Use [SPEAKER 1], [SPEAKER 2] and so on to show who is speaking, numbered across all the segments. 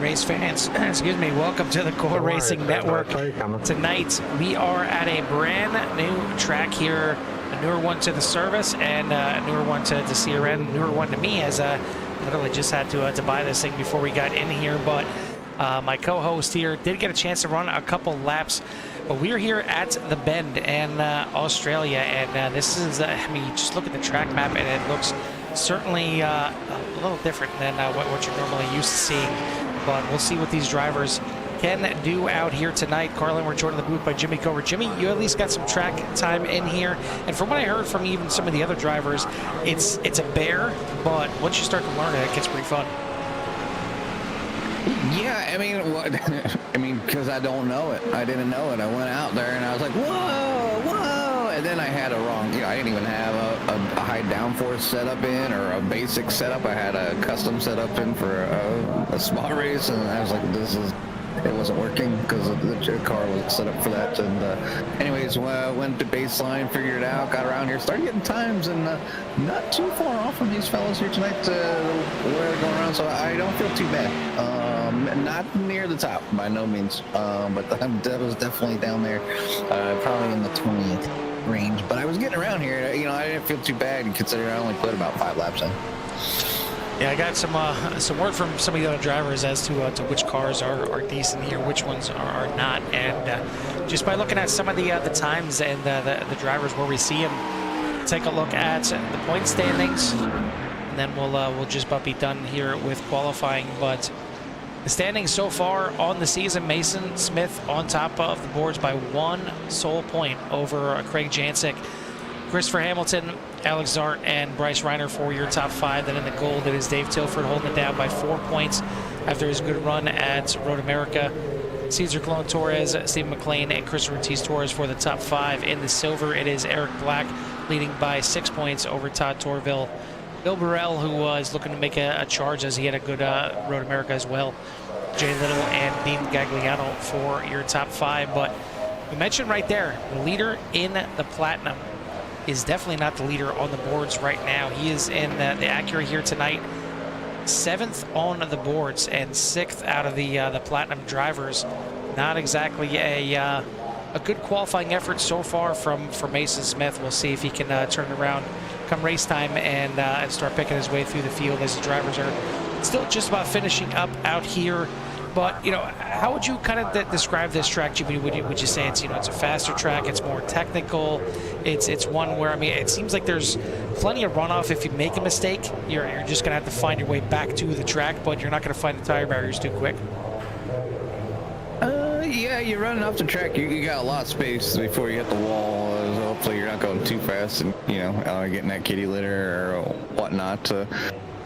[SPEAKER 1] race fans, excuse me, welcome to the Core Racing Network. Tonight we are at a brand new track here, a newer one to the service and a newer one to CRN, a newer one to me, as I literally just had to buy this thing before we got in here. But my co-host here did get a chance to run a couple laps, but we're here at the Bend in Australia, and this is, I mean, just look at the track map and it looks certainly a little different than what you're normally used to seeing. But we'll see what these drivers can do out here tonight. Carlin, we're joined in the booth by Jimmy Cover. Jimmy, you at least got some track time in here, and from what I heard from even some of the other drivers, it's a bear, but once you start to learn it, it gets pretty fun.
[SPEAKER 2] Yeah, I mean, because I don't know it. I didn't know it. I went out there and I was like, whoa, whoa, and then I had a wrong, I didn't even have a high downforce setup in, or a basic setup. I had a custom setup in for a small race, and I was like, it wasn't working because the car was set up for that. And anyways, went to baseline, figured it out, got around here, started getting times, and not too far off from these fellas here tonight where they're going around, so I don't feel too bad. Not near the top by no means, but that was definitely down there, probably in the 20th range, but I was getting around here. I didn't feel too bad considering I only put about 5 laps in.
[SPEAKER 1] Yeah, I got some word from some of the other drivers as to which cars are decent here, which ones are not, and just by looking at some of the times and the drivers where we see them, take a look at the point standings, and then we'll just about be done here with qualifying. But the standings so far on the season: Mason Smith on top of the boards by 1 sole point over Craig Jancic. Christopher Hamilton, Alex Zart, and Bryce Reiner for your top 5. Then in the gold, it is Dave Tilford holding it down by 4 points after his good run at Road America. Cesar Colon Torres, Stephen McLean, and Chris Ortiz Torres for the top 5. In the silver, it is Eric Black leading by 6 points over Todd Torville. Bill Burrell, who is looking to make a charge as he had a good Road America as well. Jay Little and Dean Gagliano for your top 5. But we mentioned right there, the leader in the Platinum is definitely not the leader on the boards right now. He is in the Acura here tonight, 7th on the boards and 6th out of the Platinum drivers. Not exactly a good qualifying effort so far from Mason Smith. We'll see if he can turn it around come race time and start picking his way through the field, as the drivers are still just about finishing up out here. But how would you kind of describe this track, Jimmy? Would you say it's it's a faster track, it's more technical, it's one where, I mean, it seems like there's plenty of runoff. If you make a mistake, you're just gonna have to find your way back to the track, but you're not gonna find the tire barriers too quick?
[SPEAKER 2] Yeah, you're running off the track. You got a lot of space before you hit the wall. Hopefully you're not going too fast and getting that kitty litter or whatnot. A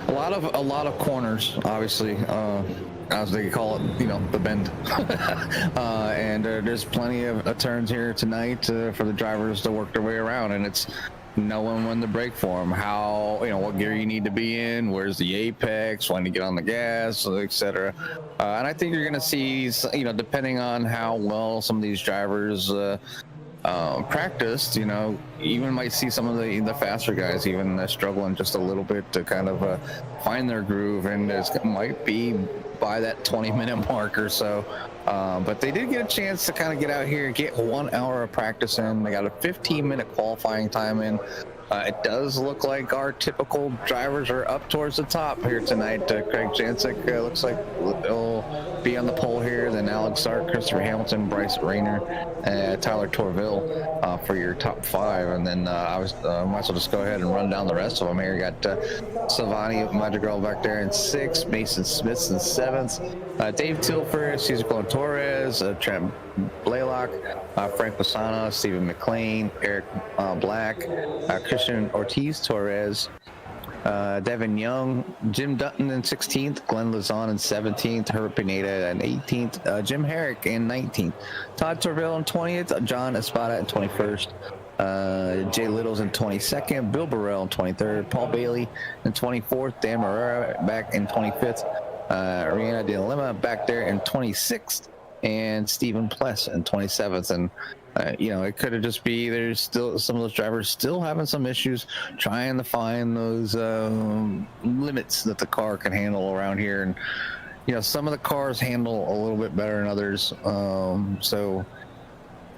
[SPEAKER 2] lot of corners, obviously, as they call it, the Bend. And there's plenty of turns here tonight for the drivers to work their way around, and it's knowing when to brake for them, how, what gear you need to be in, where's the apex, when to get on the gas, etc. And I think you're going to see, depending on how well some of these drivers practiced, even might see some of the faster guys even struggling just a little bit to kind of find their groove, and it might be by that 20-minute mark or so. But they did get a chance to kind of get out here and get 1 hour of practice in. They got a 15-minute qualifying time in. It does look like our typical drivers are up towards the top here tonight. Craig Jancic looks like he'll be on the pole here. Then Alex Sark, Christopher Hamilton, Bryce Rayner, Tyler Torville for your top 5. And then I might as well just go ahead and run down the rest of them here. You got Silvani Madrigal back there in 6th, Mason Smith in 7th, Dave Tilford, Cesar Colon Torres, Trent Blaylock, Frank Bassano, Stephen McLean, Eric Black, Christian Ortiz Torres, Devin Young, Jim Dutton in 16th, Glenn Lazon in 17th, Herbert Pineda in 18th, Jim Herrick in 19th, Todd Torville in 20th, John Espada in 21st, Jay Littles in 22nd, Bill Burrell in 23rd, Paul Bailey in 24th, Dan Marrera back in 25th, Rihanna De Lima back there in 26th, and Stephen Pless in 27th. And it could have just be there's still some of those drivers still having some issues trying to find those limits that the car can handle around here. And you know, some of the cars handle a little bit better than others. So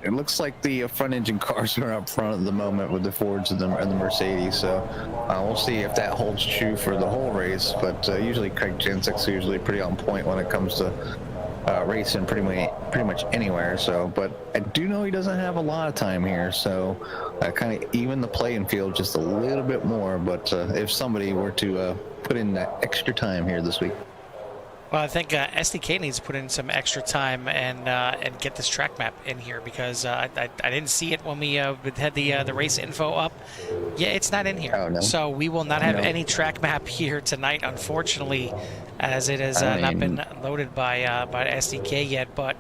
[SPEAKER 2] it looks like the front engine cars are up front at the moment with the Fords and the Mercedes. So we'll see if that holds true for the whole race. But usually Craig Jensek's usually pretty on point when it comes to racing pretty much anywhere. So, but I do know he doesn't have a lot of time here. So kind of even the playing field just a little bit more. But if somebody were to put in that extra time here this week.
[SPEAKER 1] Well, I think SDK needs to put in some extra time and get this track map in here, because I didn't see it when we had the race info up. Yeah, it's not in here.
[SPEAKER 2] Oh, no.
[SPEAKER 1] So we will not have any track map here tonight, unfortunately, as it has not been loaded by SDK yet. But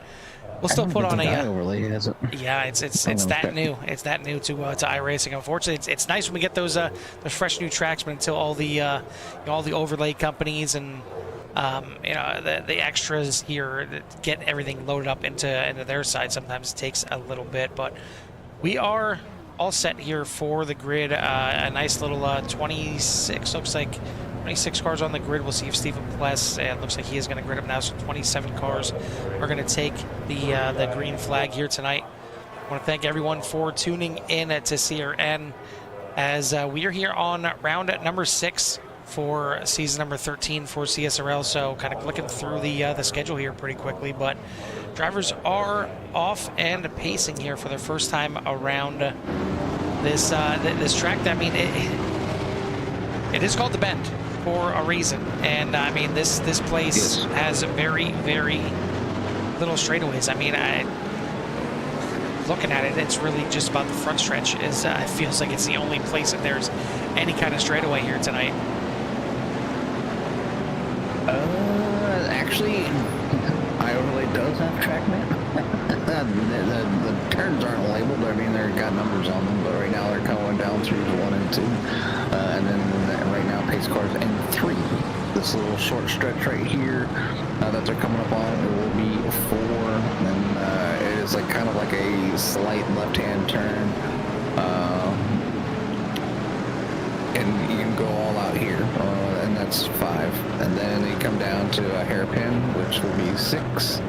[SPEAKER 1] we'll still put on a
[SPEAKER 2] overlay, has it?
[SPEAKER 1] Yeah, it's that new. It's that new to iRacing. Unfortunately, it's nice when we get those fresh new tracks, but until all the all the overlay companies and you know, the extras here that get everything loaded up into their side, sometimes it takes a little bit. But we are all set here for the grid. A nice little 26, looks like 26 cars on the grid. We'll see if Stephen Pless, it looks like he is going to grid up now, so 27 cars are going to take the green flag here tonight. I want to thank everyone for tuning in to CRN as we are here on round number 6 for season number 13 for CSRL. So kind of looking through the schedule here pretty quickly, but drivers are off and pacing here for their first time around this this track. I mean, it is called the Bend for a reason, and I mean this place has very little straightaways. I mean, looking at it, it's really just about the front stretch. It feels like it's the only place that there's any kind of straightaway here tonight.
[SPEAKER 2] Actually, iOverlay does have track map. the turns aren't labeled. I mean, they've got numbers on them, but right now they're going down through to 1 and 2. And then right now, pace cars and 3. This little short stretch right here that they're coming up on, it will be 4. And it is like kind of like a slight left-hand turn. And you can go all out here, and that's 5. And then they come down to a hairpin, which will be 6.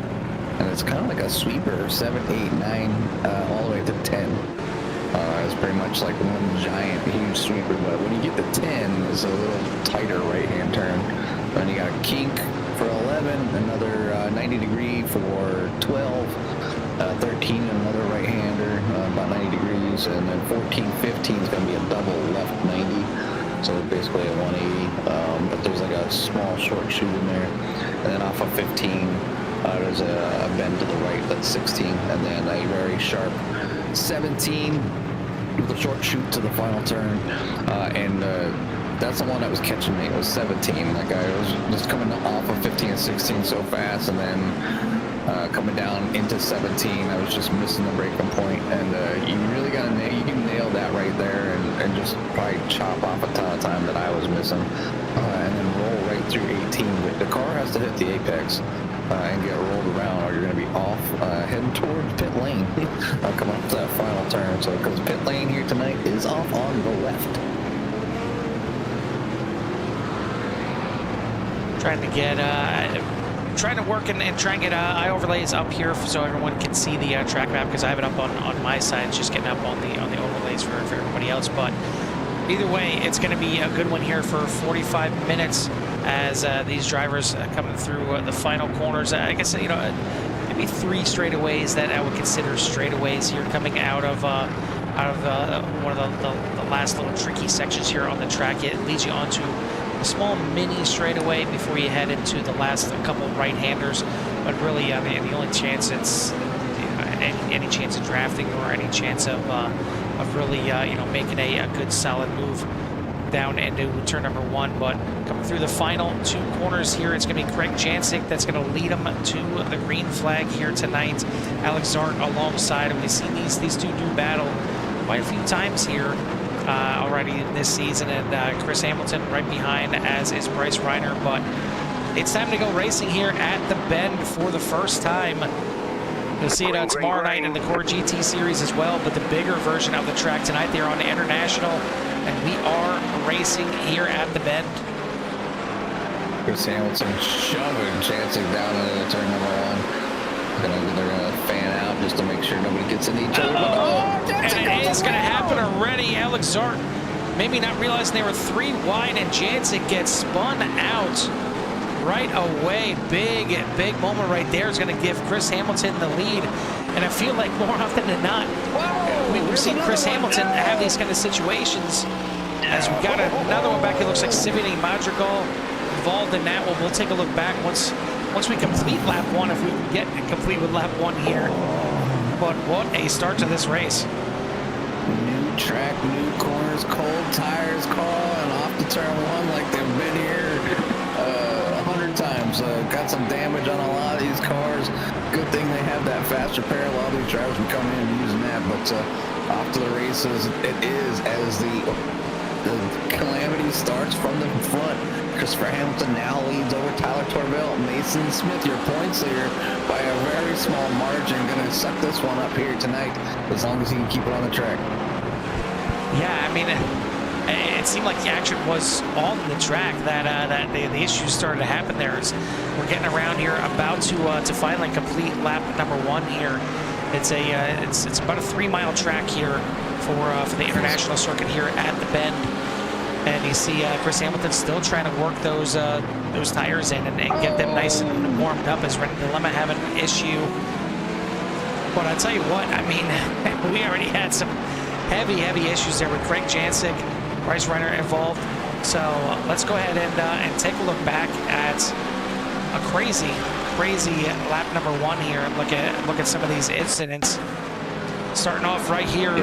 [SPEAKER 2] And it's kind of like a sweeper, 7, 8, 9, all the way to 10. It's pretty much like one giant, huge sweeper. But when you get to 10, it's a little tighter right-hand turn. Then you got a kink for 11, another 90 degree for 12. 13, another right-hander, about 90 degrees, and then 14, 15 is going to be a double left 90, so basically a 180, but there's like a small short shoot in there, and then off of 15, there's a bend to the right, that's 16, and then a very sharp 17 with a short shoot to the final turn, and that's the one that was catching me. It was 17. Like I was just coming off of 15 and 16 so fast, and then coming down into 17, I was just missing the braking point, and you really got to you can nail that right there, and just probably chop off a ton of time that I was missing, and then roll right through 18. But the car has to hit the apex and get rolled around, or you're going to be off heading towards pit lane coming up to that final turn. So because pit lane here tonight is off on the left.
[SPEAKER 1] Trying to get trying to work and try and get iOverlays up here so everyone can see the track map, because I have it up on my side. It's just getting up on the overlays for everybody else. But either way, it's going to be a good one here for 45 minutes as these drivers coming through the final corners. I guess, you know, maybe 3 straightaways that I would consider straightaways here coming out of one of the last little tricky sections here on the track. It leads you onto a small mini straightaway before you head into the last couple right-handers. But really, I mean, the only chance it's any chance of drafting or any chance of really you know, making a good solid move down into turn number 1. But coming through the final 2 corners here, it's going to be Craig Jancic that's going to lead them to the green flag here tonight. Alex Zart alongside him. We've seen these two do battle quite a few times here already this season, and Chris Hamilton right behind, as is Bryce Reiner. But it's time to go racing here at the Bend for the first time. You'll see it tomorrow night in the Core GT series as well, but the bigger version of the track tonight there on the International, and we are racing here at the Bend.
[SPEAKER 2] Chris Hamilton shoving Chancing down into turn number one. They're gonna fan out just to make sure nobody gets in each other.
[SPEAKER 1] And it is gonna happen already. Alex Zart maybe not realizing they were 3 wide, and Jansen gets spun out right away. Big moment right there is gonna give Chris Hamilton the lead. And I feel like more often than not, we've seen Chris Hamilton have these kind of situations. As we got another one back, it looks like Simeone Madrigal involved in that one. We'll take a look back once we complete lap 1, if we can get complete with lap 1 here. But what a start to this race.
[SPEAKER 2] New track, new corners, cold tires, Carl, and off to turn 1 like they've been here 100 times. Got some damage on a lot of these cars. Good thing they have that faster Apparel. All these drivers will come in using that, but off to the races it is, as the calamity starts from the front. Christopher Hamilton now leads over Tyler Torvell. Mason Smith, your points leader, by a very small margin. Gonna suck this one up here tonight, as long as he can keep it on the track.
[SPEAKER 1] Yeah, I mean, it seemed like the action was on the track, that the issues started to happen there. We're getting around here, about to finally complete lap number 1 here. It's about a 3-mile track here for the international circuit here at the Bend. And you see Chris Hamilton still trying to work those tires in and get them nice and warmed up, as Rennie Dilemma having an issue. But I'll tell you what, I mean, we already had some heavy issues there with Craig Jancic, Bryce Reiner involved. So let's go ahead and take a look back at a crazy lap number 1 here. Look at some of these incidents. Starting off right here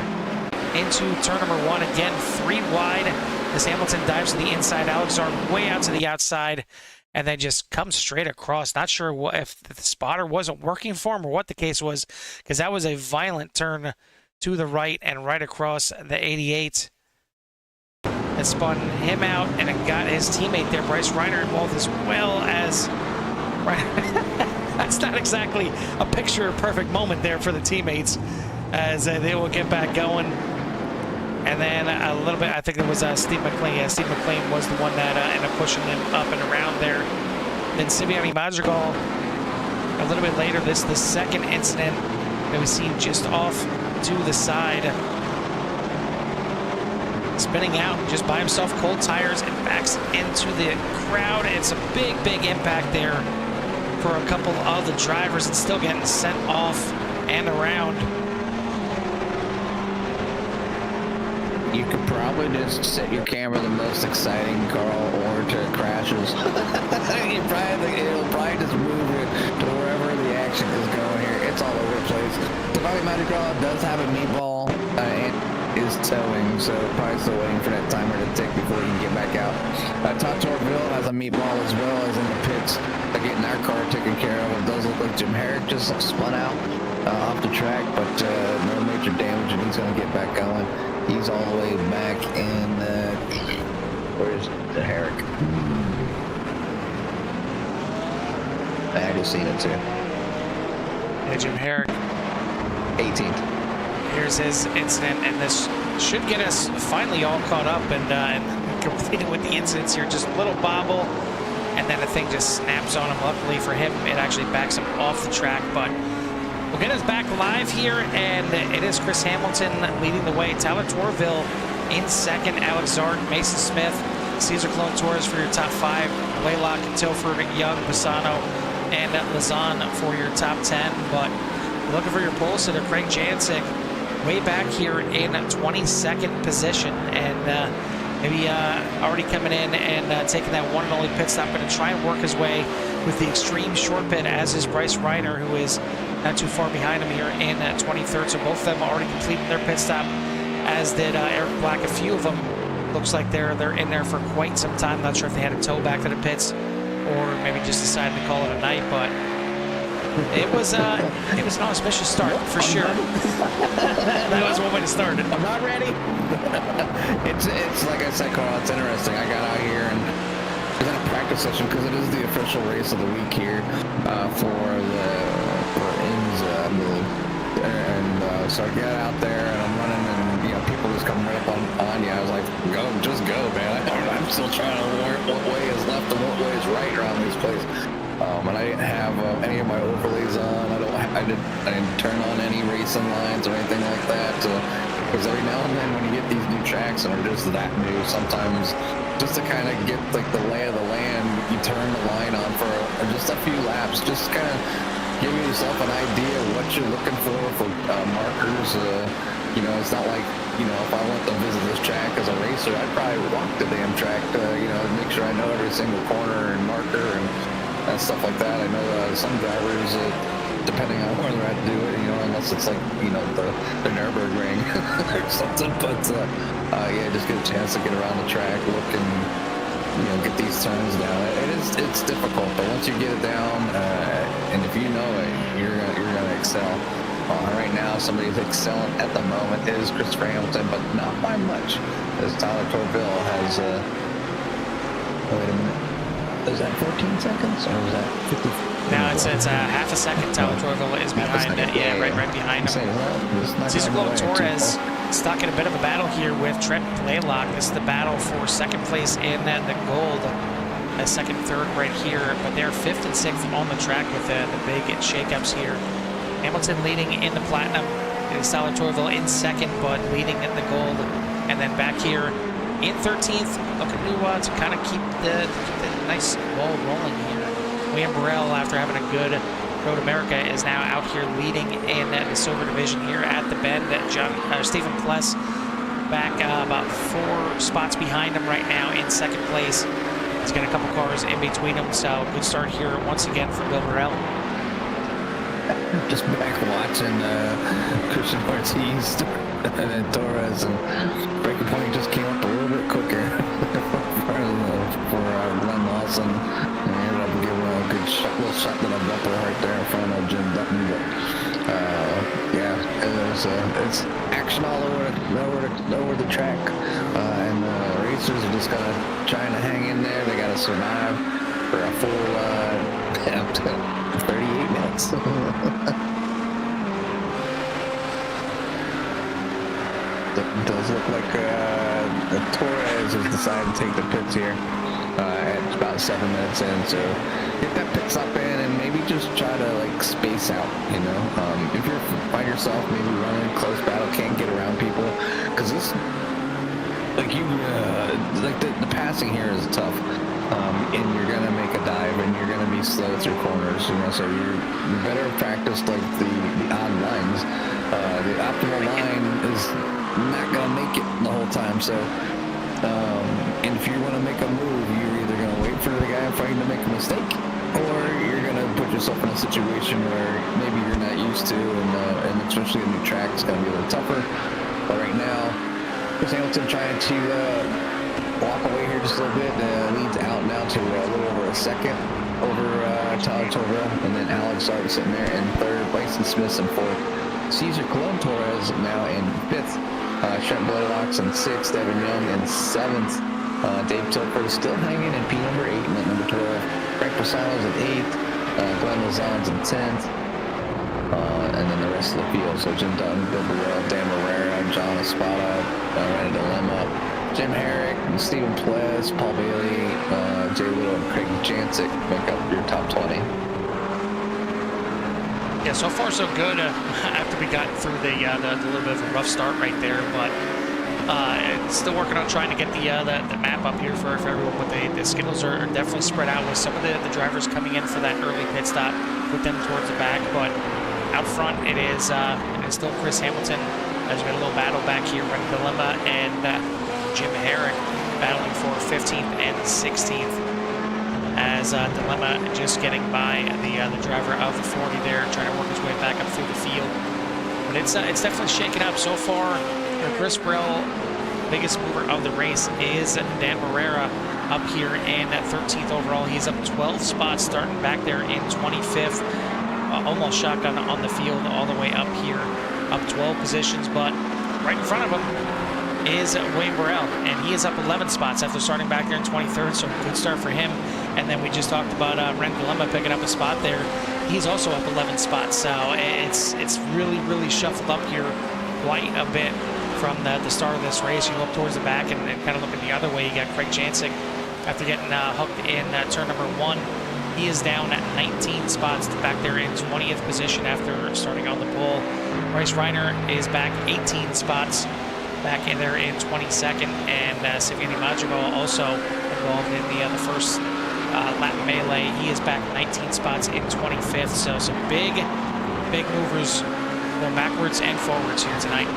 [SPEAKER 1] into turn number 1, again 3 wide. As Hamilton dives to the inside, Alex Zart way out to the outside, and then just comes straight across. Not sure if the spotter wasn't working for him or what the case was, because that was a violent turn to the right and right across the 88. It spun him out, and it got his teammate there, Bryce Reiner, involved, as well as that's not exactly a picture-perfect moment there for the teammates, as they will get back going. And then a little bit, I think it was Steve McLean. Yeah, Steve McLean was the one that ended up pushing him up and around there. Then Simeone Madrigal, a little bit later, the second incident that we seen just off to the side. Spinning out just by himself, cold tires, and backs into the crowd. It's a big impact there for a couple of the drivers, and still getting sent off and around.
[SPEAKER 2] You could probably just set your camera the most exciting, Carl, or to crashes. It'll probably just move it to wherever the action is going here. It's all over the place. Simeone Madrigal does have a meatball and is towing, so probably still waiting for that timer to tick before he can get back out. Todd Torville has a meatball as well, as in the pits. They're getting our car taken care of. It does look like Jim Herrick just spun out off the track, but no major damage, and he's going to get back going. He's all the way back in, where's the Herrick? I just seen it too.
[SPEAKER 1] Yeah, Jim Herrick.
[SPEAKER 2] 18th.
[SPEAKER 1] Here's his incident, and this should get us finally all caught up and completed with the incidents here. Just a little bobble, and then the thing just snaps on him. Luckily for him, it actually backs him off the track, but we'll get us back live here, and it is Chris Hamilton leading the way. Tyler Torville in second. Alex Zart, Mason Smith, Cesar Clone Torres for your top 5. Blaylock, Tilford, Young, Bassano, and Lazan for your top 10. But looking for your pole sitter, Craig Jancic, way back here in 22nd position, and maybe already coming in and taking that one and only pit stop, and to try and work his way with the extreme short pit, as is Bryce Reiner, who is not too far behind him here in 23rd. So both of them already completed their pit stop, as did Eric Black. A few of them looks like they're in there for quite some time. Not sure if they had to tow back to the pits or maybe just decided to call it a night, but it was an auspicious start for sure. That was one way to start it.
[SPEAKER 2] I'm not ready. It's like I said, Carl, it's interesting. I got out here and was in a practice session because it is the official race of the week here for IMSA, I believe. And so I got out there and I'm running, and people just was coming right up on you. I was like, go, just go, man. I'm still trying to learn what way is left and what way is right around this place. And I didn't have any of my overlays on. I didn't turn on any racing lines or anything like that. Because every now and then when you get these new tracks and are just that new, sometimes just to kind of get like the lay of the land, you turn the line on for just a few laps, just kind of give yourself an idea of what you're looking for markers. You know, it's not like, you know, if I want to visit this track as a racer, I'd probably walk the damn track to, you know, make sure I know every single corner and marker and stuff like that. I know some drivers, depending on where they're at to do it, you know, unless it's like, you know, the Nürburgring or something. But yeah, just get a chance to get around the track, look and, you know, get these turns down. It's difficult, but once you get it down, and if you know it, you're gonna excel. Right now, somebody who's excelling at the moment is Christopher Hamilton, but not by much, as Tyler Torville has. Wait a minute. Is that 14 seconds or is that 50?
[SPEAKER 1] Now it's a half a second. Tyler Torville is behind it. Yeah, right behind him. Cesar Torres stuck in a bit of a battle here with Trent Blaylock. This is the battle for second place in the gold. A second, third right here, but they're 5th and 6th on the track with the big shakeups here. Hamilton leading in the platinum. Tyler Torville in second, but leading in the gold. And then back here in 13th, looking to kind of keep the nice ball rolling here. William Burrell, after having a good Road America, is now out here leading in the silver division here at the bend. Stephen Pless back about 4 spots behind him right now in second place. He's got a couple cars in between them, so good start here once again for Bill Burrell.
[SPEAKER 2] Just back watching Christian Ortiz and then Torres, and breaking point just came up a little bit quicker for Glenn Lawson. And he ended up giving a good little shot to the bumper right there in front of Jim Dutton. But yeah, it's action all over the track, and the racers are just kind of trying to hang in there. They got to survive for a full 38 minutes. It does look like Torres has decided to take the pits here at about 7 minutes in, so get that pit stop in and maybe just try to like space out, you know. If you find yourself maybe running close battle, can't get around people, because this, like you, like the passing here is tough. And you're gonna make a dive and you're gonna be slow through corners, you know, so you're better practice like the odd lines. The optimal line is not gonna make it the whole time, so and if you want to make a move, you're either gonna wait for the guy in front of you to make a mistake, or you're gonna put yourself in a situation where maybe you're not used to, and especially a new track is gonna be a little tougher. But right now, Chris Hamilton trying to walk away here just a little bit, leads out now to a little over a second over Tyler Torville, and then Alex Art sitting there in 3rd, Bryson Smith in 4th, Cesar Colon Torres now in 5th, Trent Blaylock's in 6th, Devin Young in 7th, Dave Tilford still hanging in P number 8 and number 12, Frank Posano's in 8th, Glenn Lozano's in 10th, and then the rest of the field, so Jim Dutton, Bill Burrell, Dan Marrera, John Espada, Randy Dilemma, Jim Herrick, Stephen Pless, Paul Bailey, Jay Little, and Craig Jancic make up your top 20.
[SPEAKER 1] Yeah, so far so good. After we got through the little bit of a rough start right there, but still working on trying to get the map up here for everyone. But the schedules are definitely spread out with some of the drivers coming in for that early pit stop, put them towards the back. But out front, it is still Chris Hamilton. There's been a little battle back here, Ren Dilemma and Jim Herrick battling for 15th and 16th, as Dilemma just getting by the driver of the 40 there, trying to work his way back up through the field. But it's definitely shaken up so far. For Chris Burrell, biggest mover of the race is Dan Marrera up here in 13th overall. He's up 12 spots, starting back there in 25th, almost shotgun on the field all the way up here, up 12 positions, but right in front of him is William Burrell, and he is up 11 spots after starting back there in 23rd, so good start for him. And then we just talked about Ren Dilemma picking up a spot there. He's also up 11 spots, so it's really shuffled up here quite a bit from the start of this race. You look towards the back and kind of looking the other way. You got Craig Jancic after getting hooked in turn number 1. He is down at 19 spots back there in 20th position after starting on the pole. Bryce Reiner is back 18 spots back in there in 22nd, and Savini Madrigal also involved in the first lap melee. He is back 19 spots in 25th. So some big movers going backwards and forwards here tonight.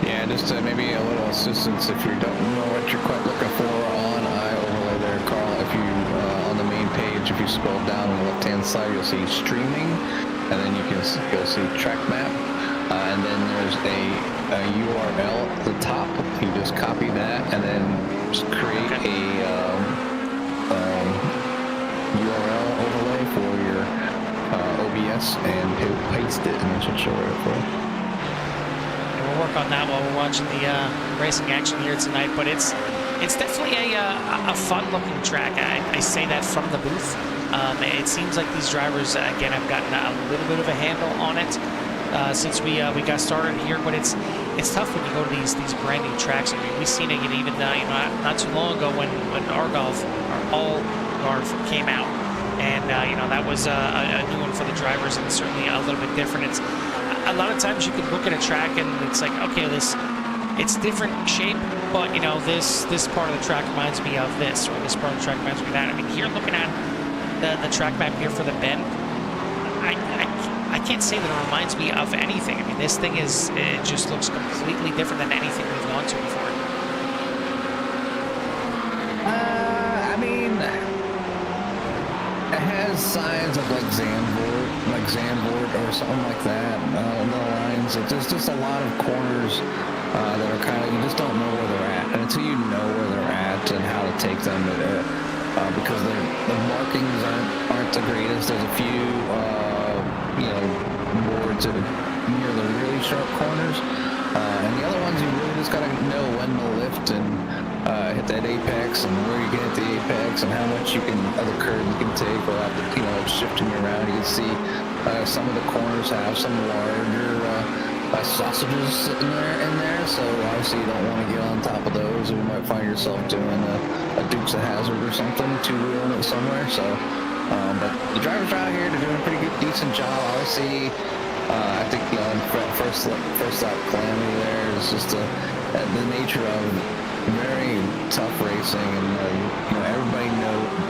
[SPEAKER 2] Yeah, just maybe a little assistance if you don't know what you're quite looking for on iOverlay there, Carl. If you on the main page, if you scroll down on the left-hand side, you'll see streaming, and then you'll see track map, and then there's a URL at the top. You just copy that, and then just create a URL overlay for your OBS, and paste it, and it should show it for you.
[SPEAKER 1] We'll work on that while we're watching the racing action here tonight, but it's definitely a fun-looking track. I say that from the booth. It seems like these drivers, again, have gotten a little bit of a handle on it since we got started here, but it's tough when you go to these brand new tracks. I mean, we've seen it even not too long ago when Algarve came out, and that was a new one for the drivers, and certainly a little bit different. It's a lot of times you can look at a track and it's like, okay, it's different shape, but this part of the track reminds me of this, or this part of the track reminds me of that. I mean, here looking at the track map here for the bend, I can't say that it reminds me of anything. I mean, this thing it just looks completely different than anything we've gone to before.
[SPEAKER 2] I mean, it has signs of like Zandvoort or something like that. The lines, there's just a lot of corners that are kind of, you just don't know where they're at, and until you know where they're at and how to take them, because the markings aren't the greatest. There's a few boards that are near the really sharp corners, and the other ones you really just gotta know when to lift and hit that apex, and where you get at the apex, and how much other curve you can take without shifting you around. You can see some of the corners have some larger sausages sitting in there, so obviously you don't want to get on top of those, or you might find yourself doing a Dukes of Hazzard or something, two-wheeling it somewhere. So but the drivers out here, they're doing a pretty decent job. Obviously, I think first lap calamity there is just the nature of very tough racing, and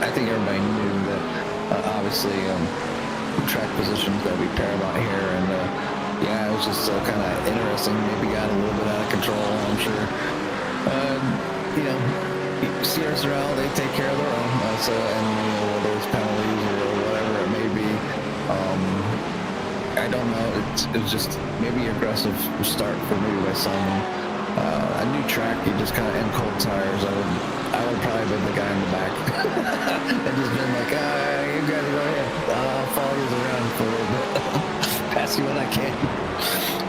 [SPEAKER 2] I think everybody knew that obviously track positions got to be paramount here, and yeah, it was just kind of interesting. Maybe got a little bit out of control, I'm sure. CSRL, they take care of their own, and whether it's penalties or whatever it may be, I don't know. It was just maybe aggressive start for maybe by some. A new track, you just kind of end cold tires. I would probably been the guy in the back and just been like, you guys go ahead, I'll follow you around for a little bit, pass you when I can.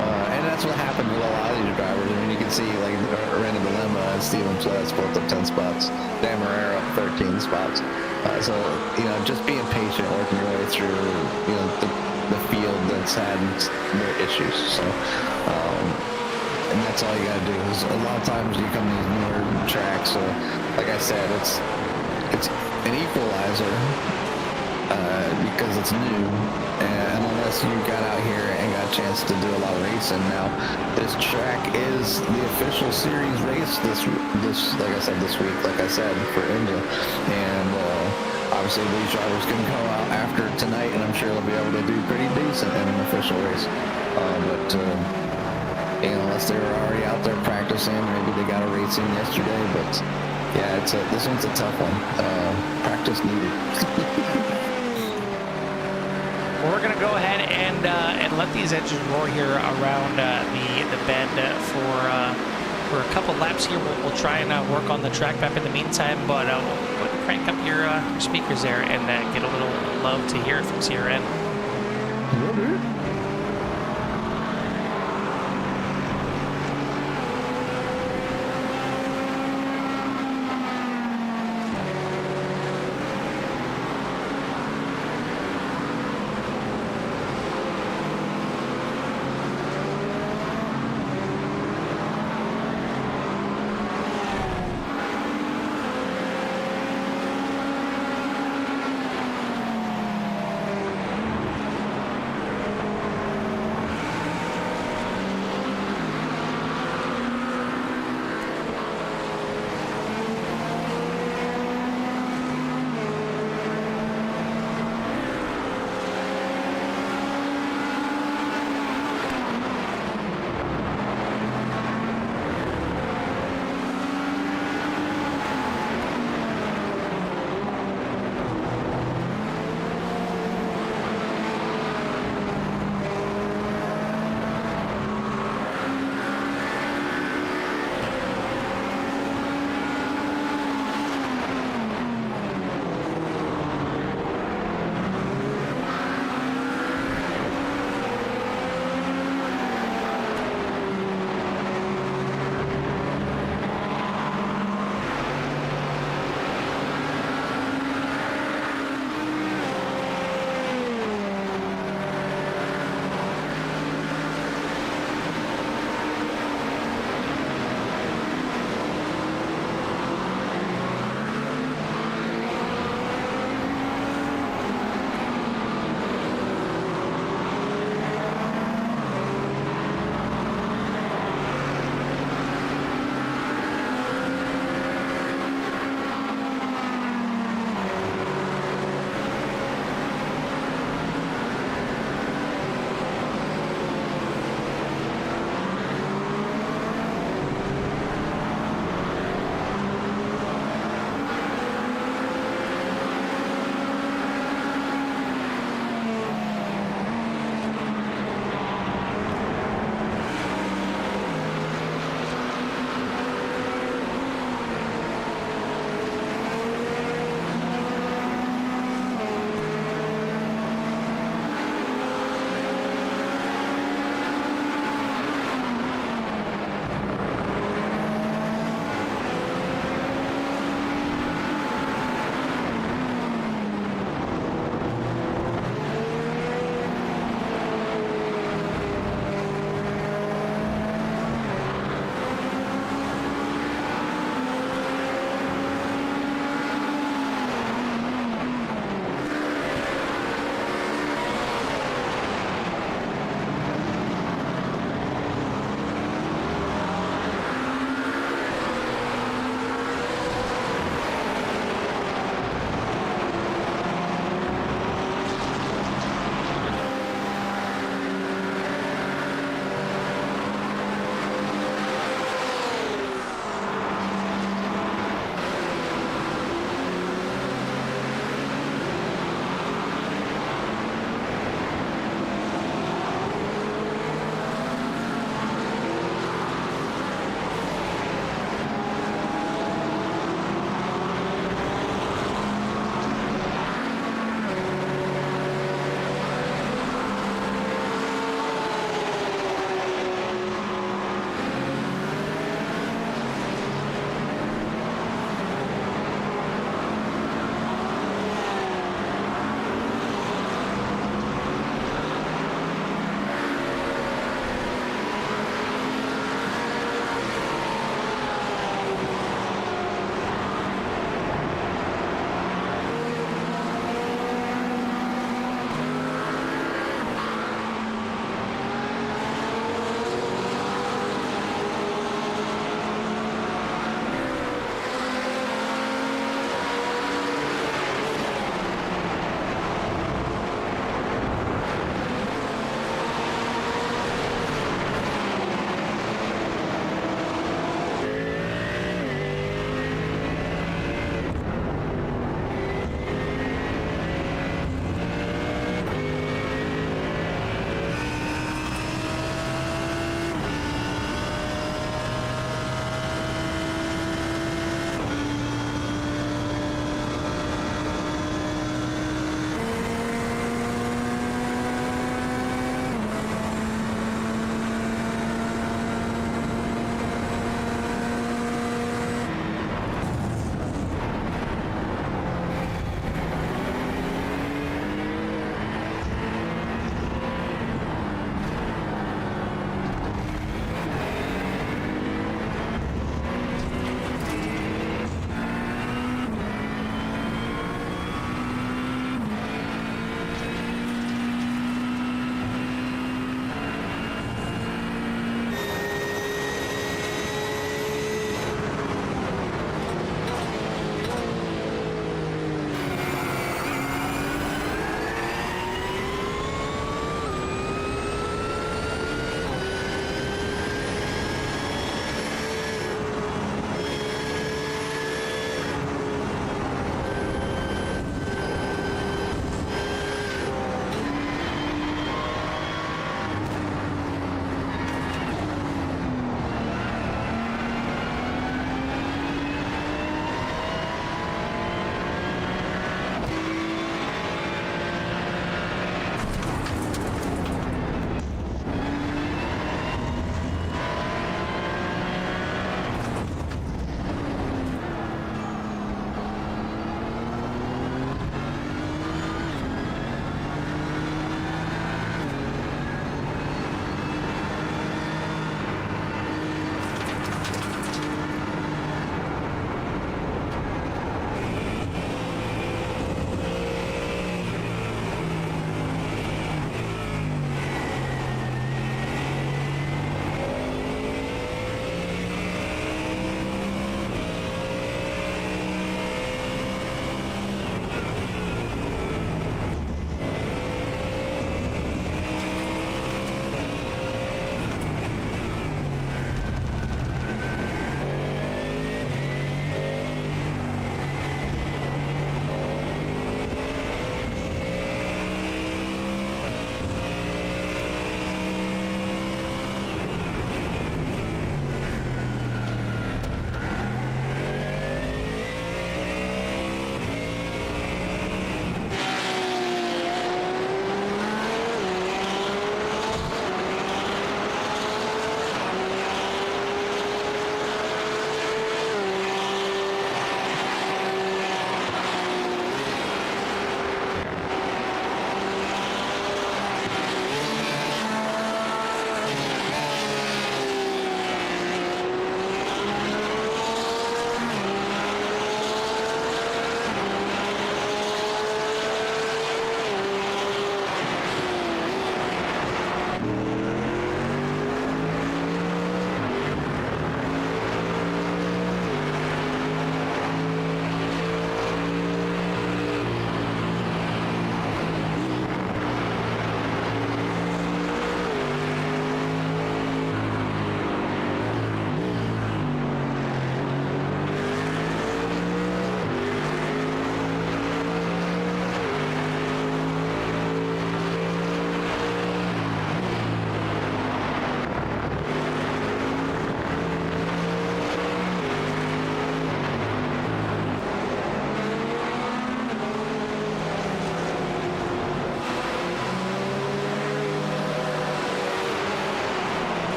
[SPEAKER 2] And that's what happened with a lot of these drivers. I mean, you can see like Randy Dilemma and Steven Pletz both up 10 spots, Dan Marrero up 13 spots. So just being patient, working your way through the field that's had their issues. So. And that's all you gotta do. Is a lot of times you come to these newer tracks, so like I said, it's an equalizer because it's new, and unless you got out here and got a chance to do a lot of racing. Now, this track is the official series race this like I said, this week, like I said, for India, and obviously these drivers can go out after tonight, and I'm sure they'll be able to do pretty decent in an official race, but. Unless they were already out there practicing, maybe they got a racing yesterday, but yeah, this one's a tough one. Practice needed.
[SPEAKER 1] Well, we're going to go ahead and let these engines roar here around the bend for a couple laps here. We'll try and work on the track map in the meantime, but we'll crank up your speakers there and get a little love to hear it from CRN.
[SPEAKER 2] Will do.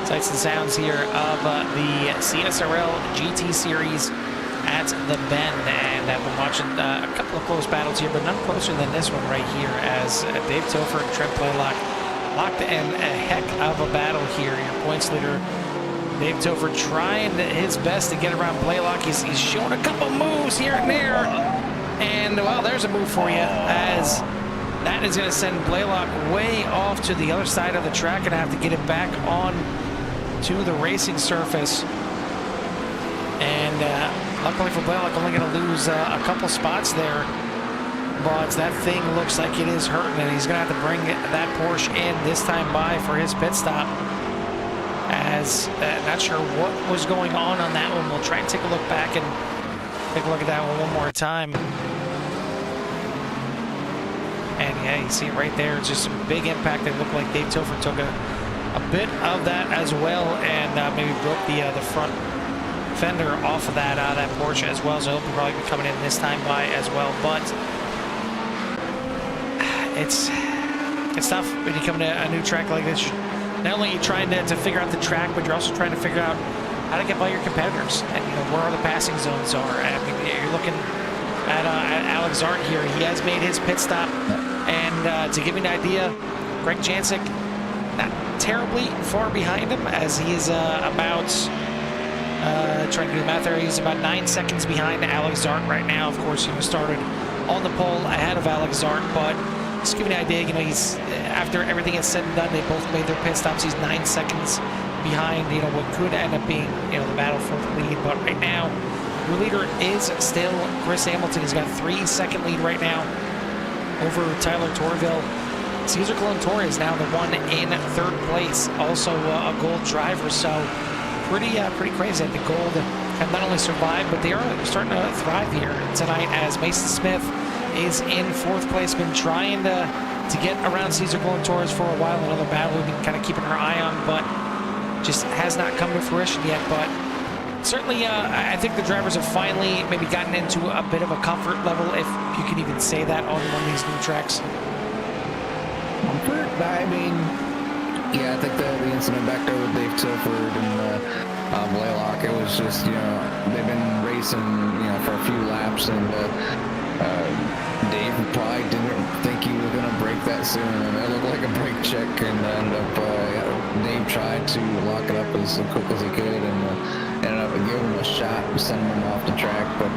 [SPEAKER 1] Sights and sounds here of the CSRL GT Series at the Bend, and I've been watching a couple of close battles here, but none closer than this one right here, as Dave Topher and Trent Blaylock locked in a heck of a battle here. Your points leader, Dave Topher, trying his best to get around Blaylock. He's showing a couple moves here and there, and well, there's a move for you, as that is going to send Blaylock way off to the other side of the track and have to get it back on to the racing surface. And luckily for Blaylock, only going to lose a couple spots there, but that thing looks like it is hurting, and he's going to have to bring that Porsche in this time by for his pit stop. As not sure what was going on that one. We'll try and take a look back and take a look at that one more time. And yeah, you see it right there. It's just some big impact. It looked like Dave Topher took a bit of that as well, and maybe broke the front fender off of that Porsche as well. So he'll probably be coming in this time by as well. But it's tough when you come to a new track like this. Not only are you trying to figure out the track, but you're also trying to figure out how to get by your competitors and where the passing zones are. I mean, you're looking at Alex Zart here. He has made his pit stop, and to give you an idea, Greg Jancic not terribly far behind him, as he's about trying to do the math there. He's about 9 seconds behind Alex Zart right now. Of course, he was started on the pole ahead of Alex Zart, but just give you an idea, he's, after everything is said and done, they both made their pit stops. He's 9 seconds behind, what could end up being, the battle for the lead. But right now, your leader is still Chris Hamilton. He's got a 3-second lead right now over Tyler Torville. Cesar Colantore is now the one in third place, also a gold driver. So pretty crazy that the gold have not only survived, but they are starting to thrive here tonight, as Mason Smith is in fourth place. Been trying to get around Cesar Colantore for a while. Another battle we've been kind of keeping our eye on, but just has not come to fruition yet. But certainly, I think the drivers have finally maybe gotten into a bit of a comfort level, if you can even say that, on one of these new tracks.
[SPEAKER 2] Comfort? I mean, yeah, I think the incident back there with Dave Tilford and Blaylock, it was just, they've been racing, for a few laps, and Dave probably didn't think he was going to break that soon, and it looked like a brake check, and Dave tried to lock it up as quick as he could, and ended up giving him a shot, sending him off the track, but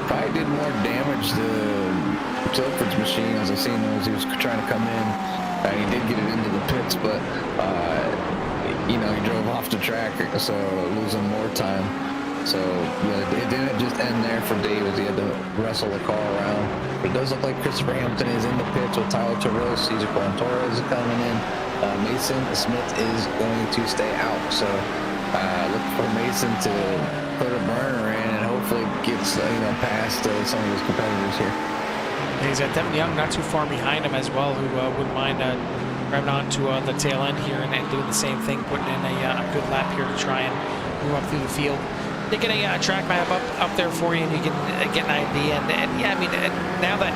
[SPEAKER 2] probably did more damage to Tilford's machine, as I seen as he was trying to come in. He did get it into the pits, but he drove off the track, so losing more time. So it didn't just end there for Dave, as he had to wrestle the car around. But it does look like Christopher Hamilton is in the pits with Tyler Terrell. Cesar Colantore is coming in. Mason Smith is going to stay out. So look for Mason to put a burner in and hopefully gets past some of his competitors here.
[SPEAKER 1] He's got Devin Young not too far behind him as well, who wouldn't mind grabbing on to the tail end here and doing the same thing, putting in a good lap here to try and move up through the field. They get a track map up there for you, and you can get an idea. And yeah, I mean, now that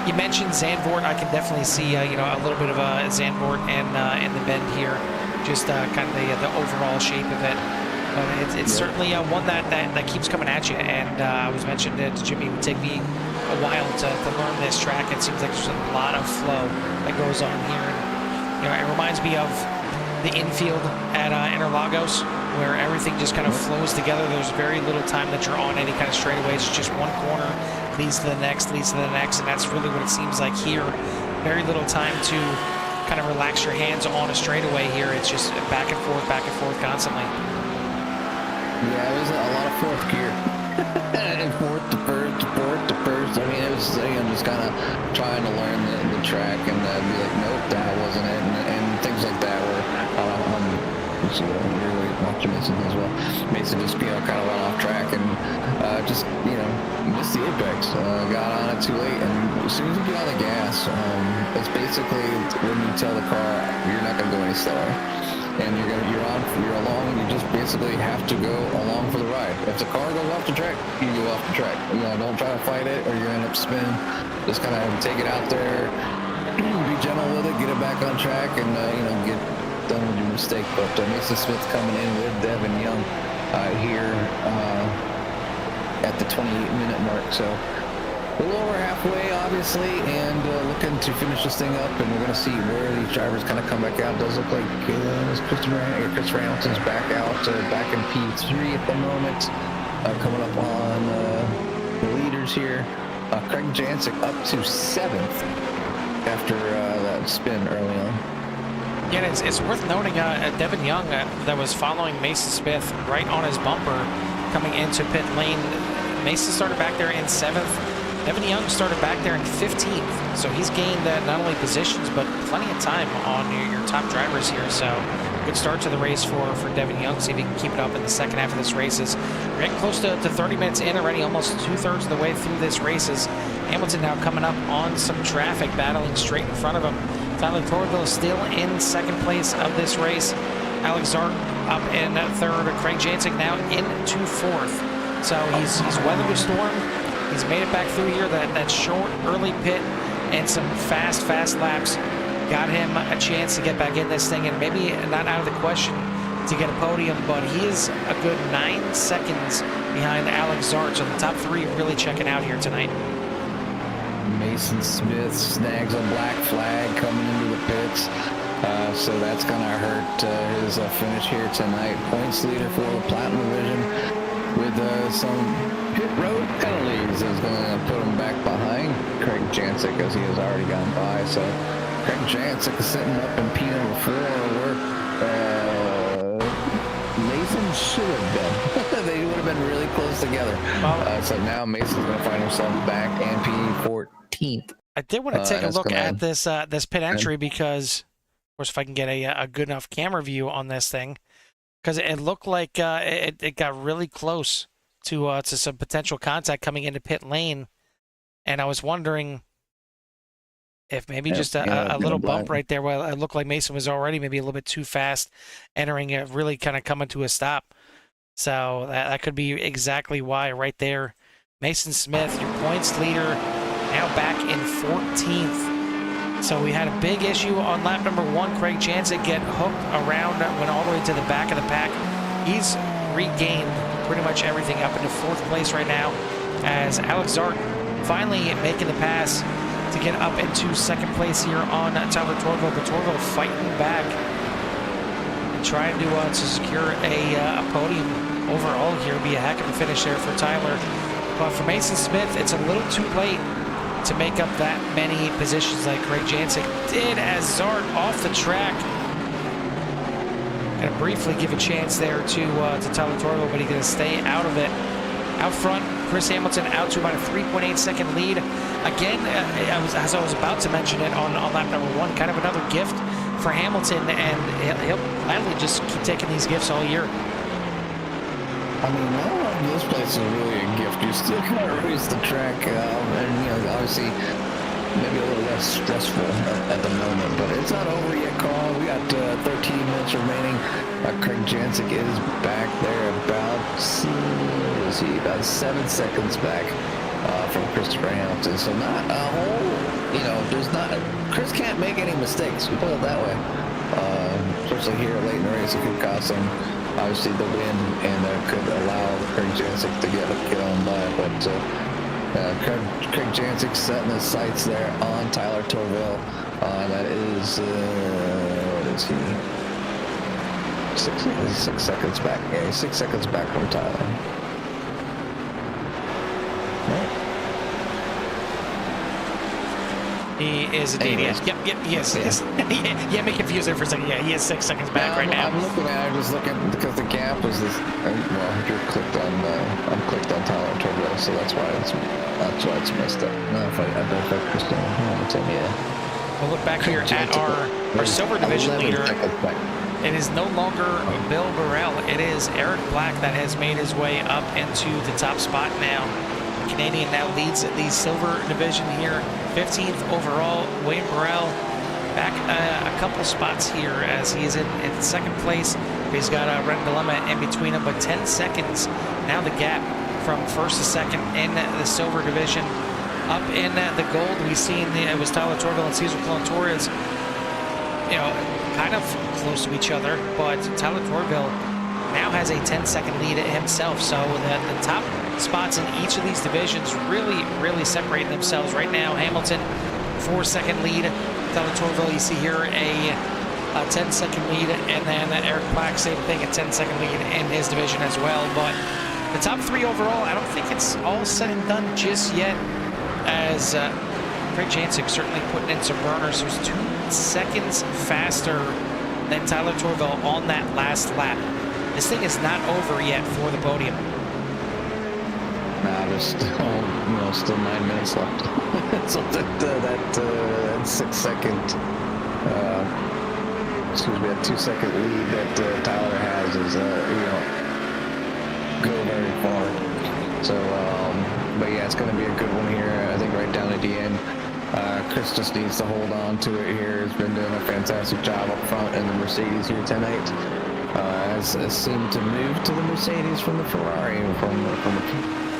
[SPEAKER 1] you mentioned Zandvoort, I can definitely see a little bit of a Zandvoort in the Bend here, just kind of the overall shape of it. But it's certainly one that keeps coming at you. And I was mentioning to Jimmy, it would take me a while to learn this track. It seems like there's a lot of flow that goes on here. And, it reminds me of the infield at Interlagos, where everything just kind of flows together. There's very little time that you're on any kind of straightaways. It's just one corner leads to the next, and that's really what it seems like here. Very little time to kind of relax your hands on a straightaway here. It's just back and forth constantly.
[SPEAKER 2] Yeah, it was a lot of fourth gear. And fourth to first. I mean, it was just kind of trying to learn the track and be like, nope, that wasn't it, and things like that. Where really watching Mason as well. Mason just kind of went off track and just missed the apex. Got on it too late, and as soon as you get on the gas, it's basically when you tell the car you're not going to go any slower. And you're along, you just basically have to go along for the ride. If the car goes off the track, you go off the track. Don't try to fight it, or you end up spinning. Just kind of take it out there, be gentle with it, get it back on track, and done with your mistake. But Mason Smith coming in with Devin Young here at the 28-minute mark. So a little over halfway, obviously, and looking to finish this thing up. And we're going to see where these drivers kind of come back out. It does look like Christopher Hamilton's back out, back in P3 at the moment, coming up on the leaders here. Craig Jancic up to 7th after that spin early on.
[SPEAKER 1] Yeah, it's worth noting Devin Young that was following Mason Smith right on his bumper coming into pit lane. Mason started back there in 7th. Devin Young started back there in 15th. So he's gained not only positions, but plenty of time on your top drivers here. So good start to the race for Devin Young. See if he can keep it up in the second half of this race. We're getting close to 30 minutes in already, almost 2/3 of the way through this race. Hamilton now coming up on some traffic, battling straight in front of him. Tyler Thornville still in second place of this race. Alex Zart up in 3rd. Craig Jancic now into 4th. So he's weathered the storm. He's made it back through here. That short early pit and some fast laps got him a chance to get back in this thing, and maybe not out of the question to get a podium, but he is a good 9 seconds behind Alex Zart. So the top 3 really checking out here tonight.
[SPEAKER 2] Mason Smith snags a black flag coming into the pits. So that's going to hurt his finish here tonight. Points leader for the Platinum Division with some pit road penalties is going to put him back behind Craig Jancic as he has already gone by. So Craig Jancic is sitting up in P number 4 where Mason should have been. They would have been really close together. So now Mason's going to find himself back in P14th.
[SPEAKER 1] I did want to take a look at this pit entry because, of course, if I can get a good enough camera view on this thing, because it looked like it got really close to some potential contact coming into pit lane, and I was wondering if maybe just a little bump right there. Well, it looked like Mason was already maybe a little bit too fast, entering it, really kind of coming to a stop. So that could be exactly why right there. Mason Smith, your points leader, now back in 14th. So we had a big issue on lap number 1. Craig Jancic get hooked around, went all the way to the back of the pack. He's regained pretty much everything up into 4th place right now, as Alex Zart finally making the pass to get up into 2nd place here on Tyler Torville. But Torville fighting back and trying to secure a podium overall here. Be a heck of a finish there for Tyler. But for Mason Smith, it's a little too late to make up that many positions like Craig Jancic did, as Zart off the track. Gonna briefly give a chance there to Tyler Torville, but he's gonna stay out of it. Out front, Chris Hamilton out to about a 3.8 second lead. Again, as I was about to mention it on lap number 1, kind of another gift for Hamilton, and he'll gladly just keep taking these gifts all year.
[SPEAKER 2] I mean, this place is really a gift. You still got to race the track, and obviously maybe a little less stressful at the moment, but it's not over yet, Carl. We got 13 minutes remaining. Craig Jancic is back there about 7 seconds back from Christopher Hamilton. So not a whole, there's not, Chris can't make any mistakes. We put it that way. Especially here late in the race, it could cost him obviously the win, and could allow Craig Jancic to get on by. But Craig Jancic setting his sights there on Tyler Torville. That is, what is he? 6 seconds back. Yeah, he's 6 seconds back from Tyler. Right.
[SPEAKER 1] He is indeed. Yep, he is. Yeah, me confused there for a second. Yeah, he is 6 seconds back right now.
[SPEAKER 2] I'm looking at it, just looking, because the gap is this. Well, you're clicked on. I'm clicked on Tyler Torville, so that's why it's messed up. No, if I Christian Hamilton, yeah.
[SPEAKER 1] We'll look back here at our silver division leader. It is no longer Bill Burrell. It is Eric Black that has made his way up into the top spot now. The Canadian now leads the silver division here, 15th overall. Wayne Burrell back a couple spots here as he is in 2nd place. He's got a red dilemma in between them, but 10 seconds now the gap from 1st to 2nd in the silver division. Up in the gold, we've seen it was Tyler Torville and Cesar Clon Torres you know, kind of close to each other, but Tyler Torville now has a 10-second lead himself. So the top spots in each of these divisions really separating themselves right now. Hamilton, 4-second lead. Tyler Torville, you see here a 10-second lead, and then Eric Black, same thing, a 10-second lead in his division as well. But the top three overall, I don't think it's all said and done just yet, as Craig Jancic certainly putting in some burners. He was 2 seconds faster than Tyler Torville on that last lap. This thing is not over yet for the podium.
[SPEAKER 2] Nah, there's still 9 minutes left. So that 6 second, excuse me, that 2 second lead that Tyler has is, go very far. So, but yeah, it's going to be a good one here. I think right down at the end, Chris just needs to hold on to it here. He's been doing a fantastic job up front in the Mercedes here tonight. Has seemed to move to the Mercedes from the Ferrari from the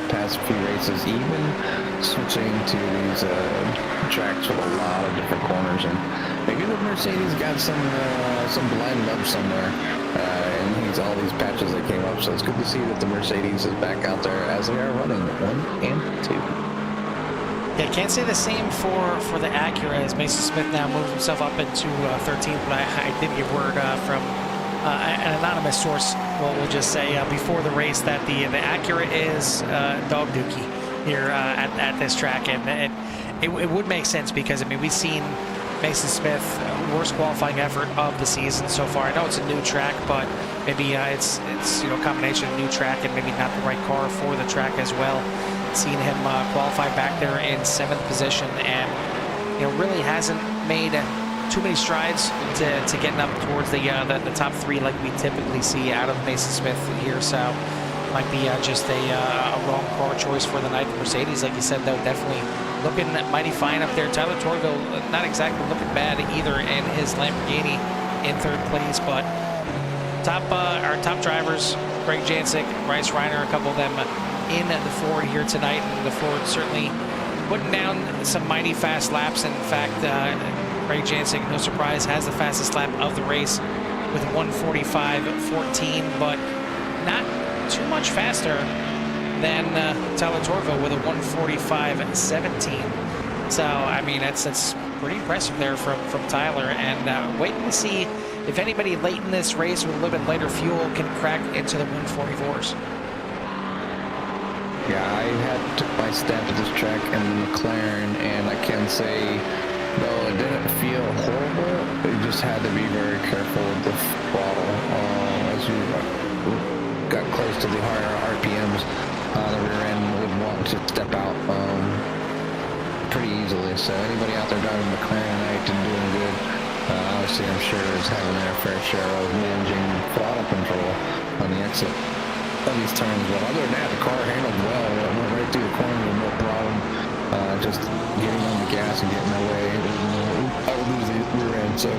[SPEAKER 2] past few races, even switching to these tracks with a lot of different corners, and maybe the Mercedes got some blind love somewhere, and he's all these patches that came up. So it's good to see that the Mercedes is back out there as they are running 1 and 2.
[SPEAKER 1] Yeah, can't say the same for the Acura, as Mason Smith now moves himself up into 13th, but I did get word from an anonymous source, we'll just say, before the race, that the Acura is dog dookie here at this track, and it would make sense, because I mean, we've seen Mason Smith worst qualifying effort of the season so far. I know it's a new track, but maybe it's a combination of new track and maybe not the right car for the track as well. Seen him qualify back there in 7th position, and really hasn't made too many strides to getting up towards the top 3 like we typically see out of Mason Smith here. So might be just a wrong car choice for the night. The Mercedes, like you said, though, definitely looking mighty fine up there. Tyler Torville not exactly looking bad either in his Lamborghini in 3rd place, but our top drivers, Craig Jancic, Bryce Reiner, a couple of them in the Ford here tonight, and the Ford certainly putting down some mighty fast laps. In fact, Craig Jancic, no surprise, has the fastest lap of the race with 1:45.14, but not too much faster than Tyler Torville with a 1:45.17. So, I mean, that's pretty impressive there from Tyler, and waiting to see if anybody late in this race with a little bit later fuel can crack into the 144s.
[SPEAKER 2] Yeah, I took my stab at this track in the McLaren, and I can say, though it didn't feel horrible, you just had to be very careful with the throttle. As you got close to the higher RPMs, the rear end would want to step out pretty easily. So anybody out there driving McLaren tonight and doing good, obviously I'm sure is having their fair share of managing throttle control on the exit of these turns. But other than that, the car handled well. It went right through the corner with no problem. Just getting on the gas and getting away. I would lose the rear end. So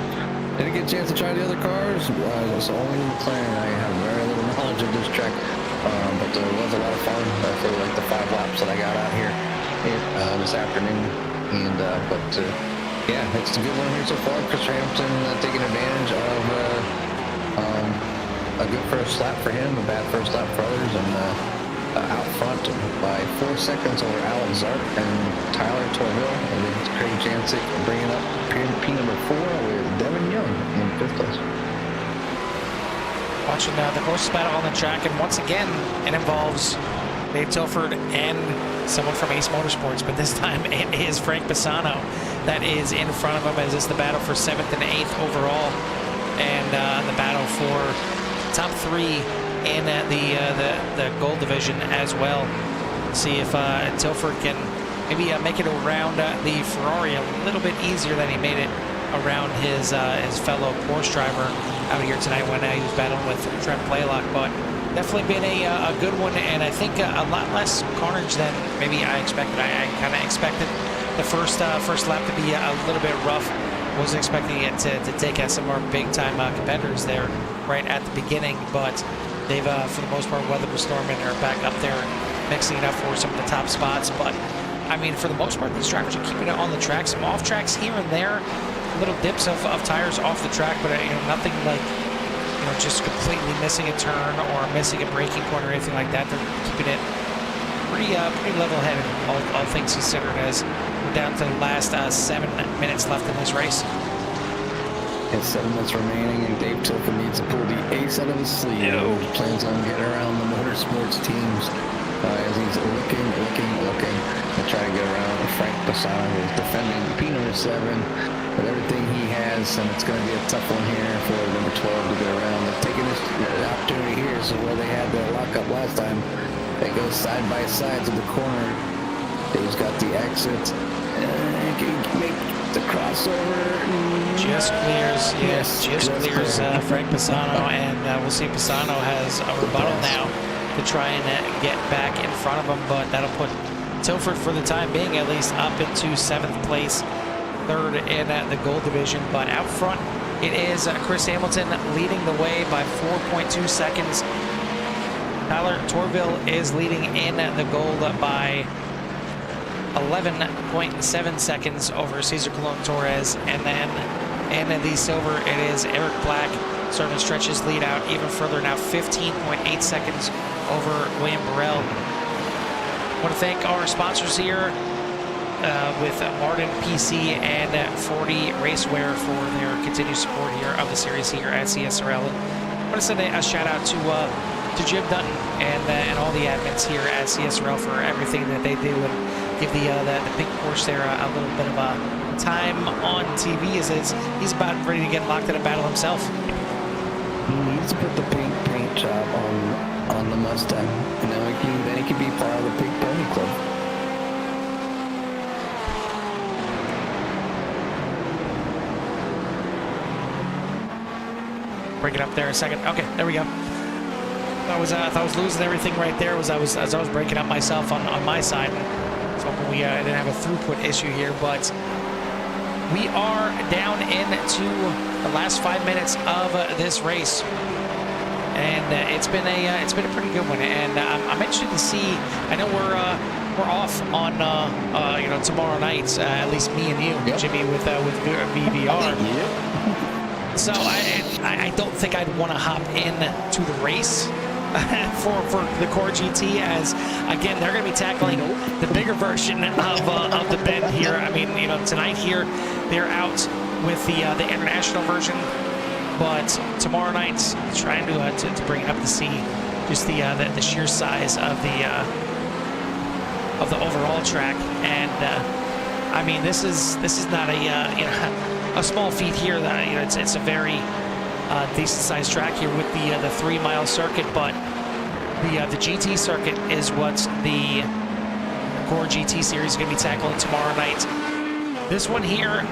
[SPEAKER 2] didn't get a chance to try the other cars. It's only McLaren. I have very little knowledge of this track, but there was a lot of fun. I feel like the 5 laps that I got out here this afternoon. And yeah, it's a good one here so far. Chris Hamilton taking advantage of a good first lap for him, a bad first lap for others, and out front by 4 seconds over Alex Zark and Tyler Torville, and then Craig Jancic bringing up P number 4 with Devin Young in 5th place.
[SPEAKER 1] Watching the closest battle on the track, and once again it involves Dave Tilford and someone from Ace Motorsports, but this time it is Frank Pisano that is in front of him, as is the battle for 7th and 8th overall, and the battle for top 3 in the gold division as well. See if Tilford can maybe make it around the Ferrari a little bit easier than he made it around his fellow Porsche driver out here tonight when he was battling with Trent Blaylock. But definitely been a good one, and I think a lot less carnage than maybe I expected. I kind of expected the first lap to be a little bit rough. Wasn't expecting it to take out some of our big-time competitors there right at the beginning, but they've, for the most part, weathered the storm and are back up there mixing it up for some of the top spots. But, I mean, for the most part, these drivers are keeping it on the track. Some off tracks here and there, little dips of tires off the track, but nothing like just completely missing a turn or missing a braking point or anything like that. They're keeping it pretty level-headed, all things considered, as we're down to the last 7 minutes left in this race.
[SPEAKER 2] It's 7 minutes remaining, and Dave Tilken needs to pull the ace out of his sleeve. He plans on getting around the motorsports teams as he's looking to try to get around Frank Bassano, who's defending P7 with everything he has, and it's going to be a tough one here for number 12 to get around. They're taking this opportunity here, so where they had the lockup last time, they go side by side to the corner. Dave's got the exit. Can make the crossover.
[SPEAKER 1] Just clears, just clears Frank Bassano, and we'll see if Bassano has a rebuttal now to try and get back in front of him, but that'll put Tilford, for the time being at least, up into 7th place, 3rd in the gold division. But out front, it is Chris Hamilton leading the way by 4.2 seconds. Tyler Torville is leading in the gold by 11.7 seconds over Cesar Colon Torres, and then in the silver, it is Eric Black starting to stretch his lead out even further now, 15.8 seconds over William Burrell. I want to thank our sponsors here with Martin PC and 40 Racewear for their continued support here of the series here at CSRL. I want to send a shout out to Jim Dutton and all the admins here at CSRL for everything that they do, and give the pink Porsche there a little bit of a time on TV, as he's about ready to get locked in a battle himself.
[SPEAKER 2] He needs to put the pink paint job on the Mustang, and then he can be part of the Pink Pony Club.
[SPEAKER 1] Break it up there a second. Okay, there we go. I was losing everything right there as I was breaking up myself on my side. So we didn't have a throughput issue here, but we are down into the last 5 minutes of this race, and it's been a pretty good one. And I'm interested to see. I know we're off on tomorrow night, at least me and you, Jimmy, with VVR. Yep. So I don't think I'd want to hop in to the race for the Core GT, as again they're going to be tackling the bigger version of the bend here. I mean, tonight here they're out with the international version, but tomorrow night's trying to bring it up to see just the sheer size of the overall track. And I mean, this is not a small feat here. That it's a very decent sized track here with the 3 mile circuit, but the GT circuit is what the Core GT series is going to be tackling tomorrow night. This one here,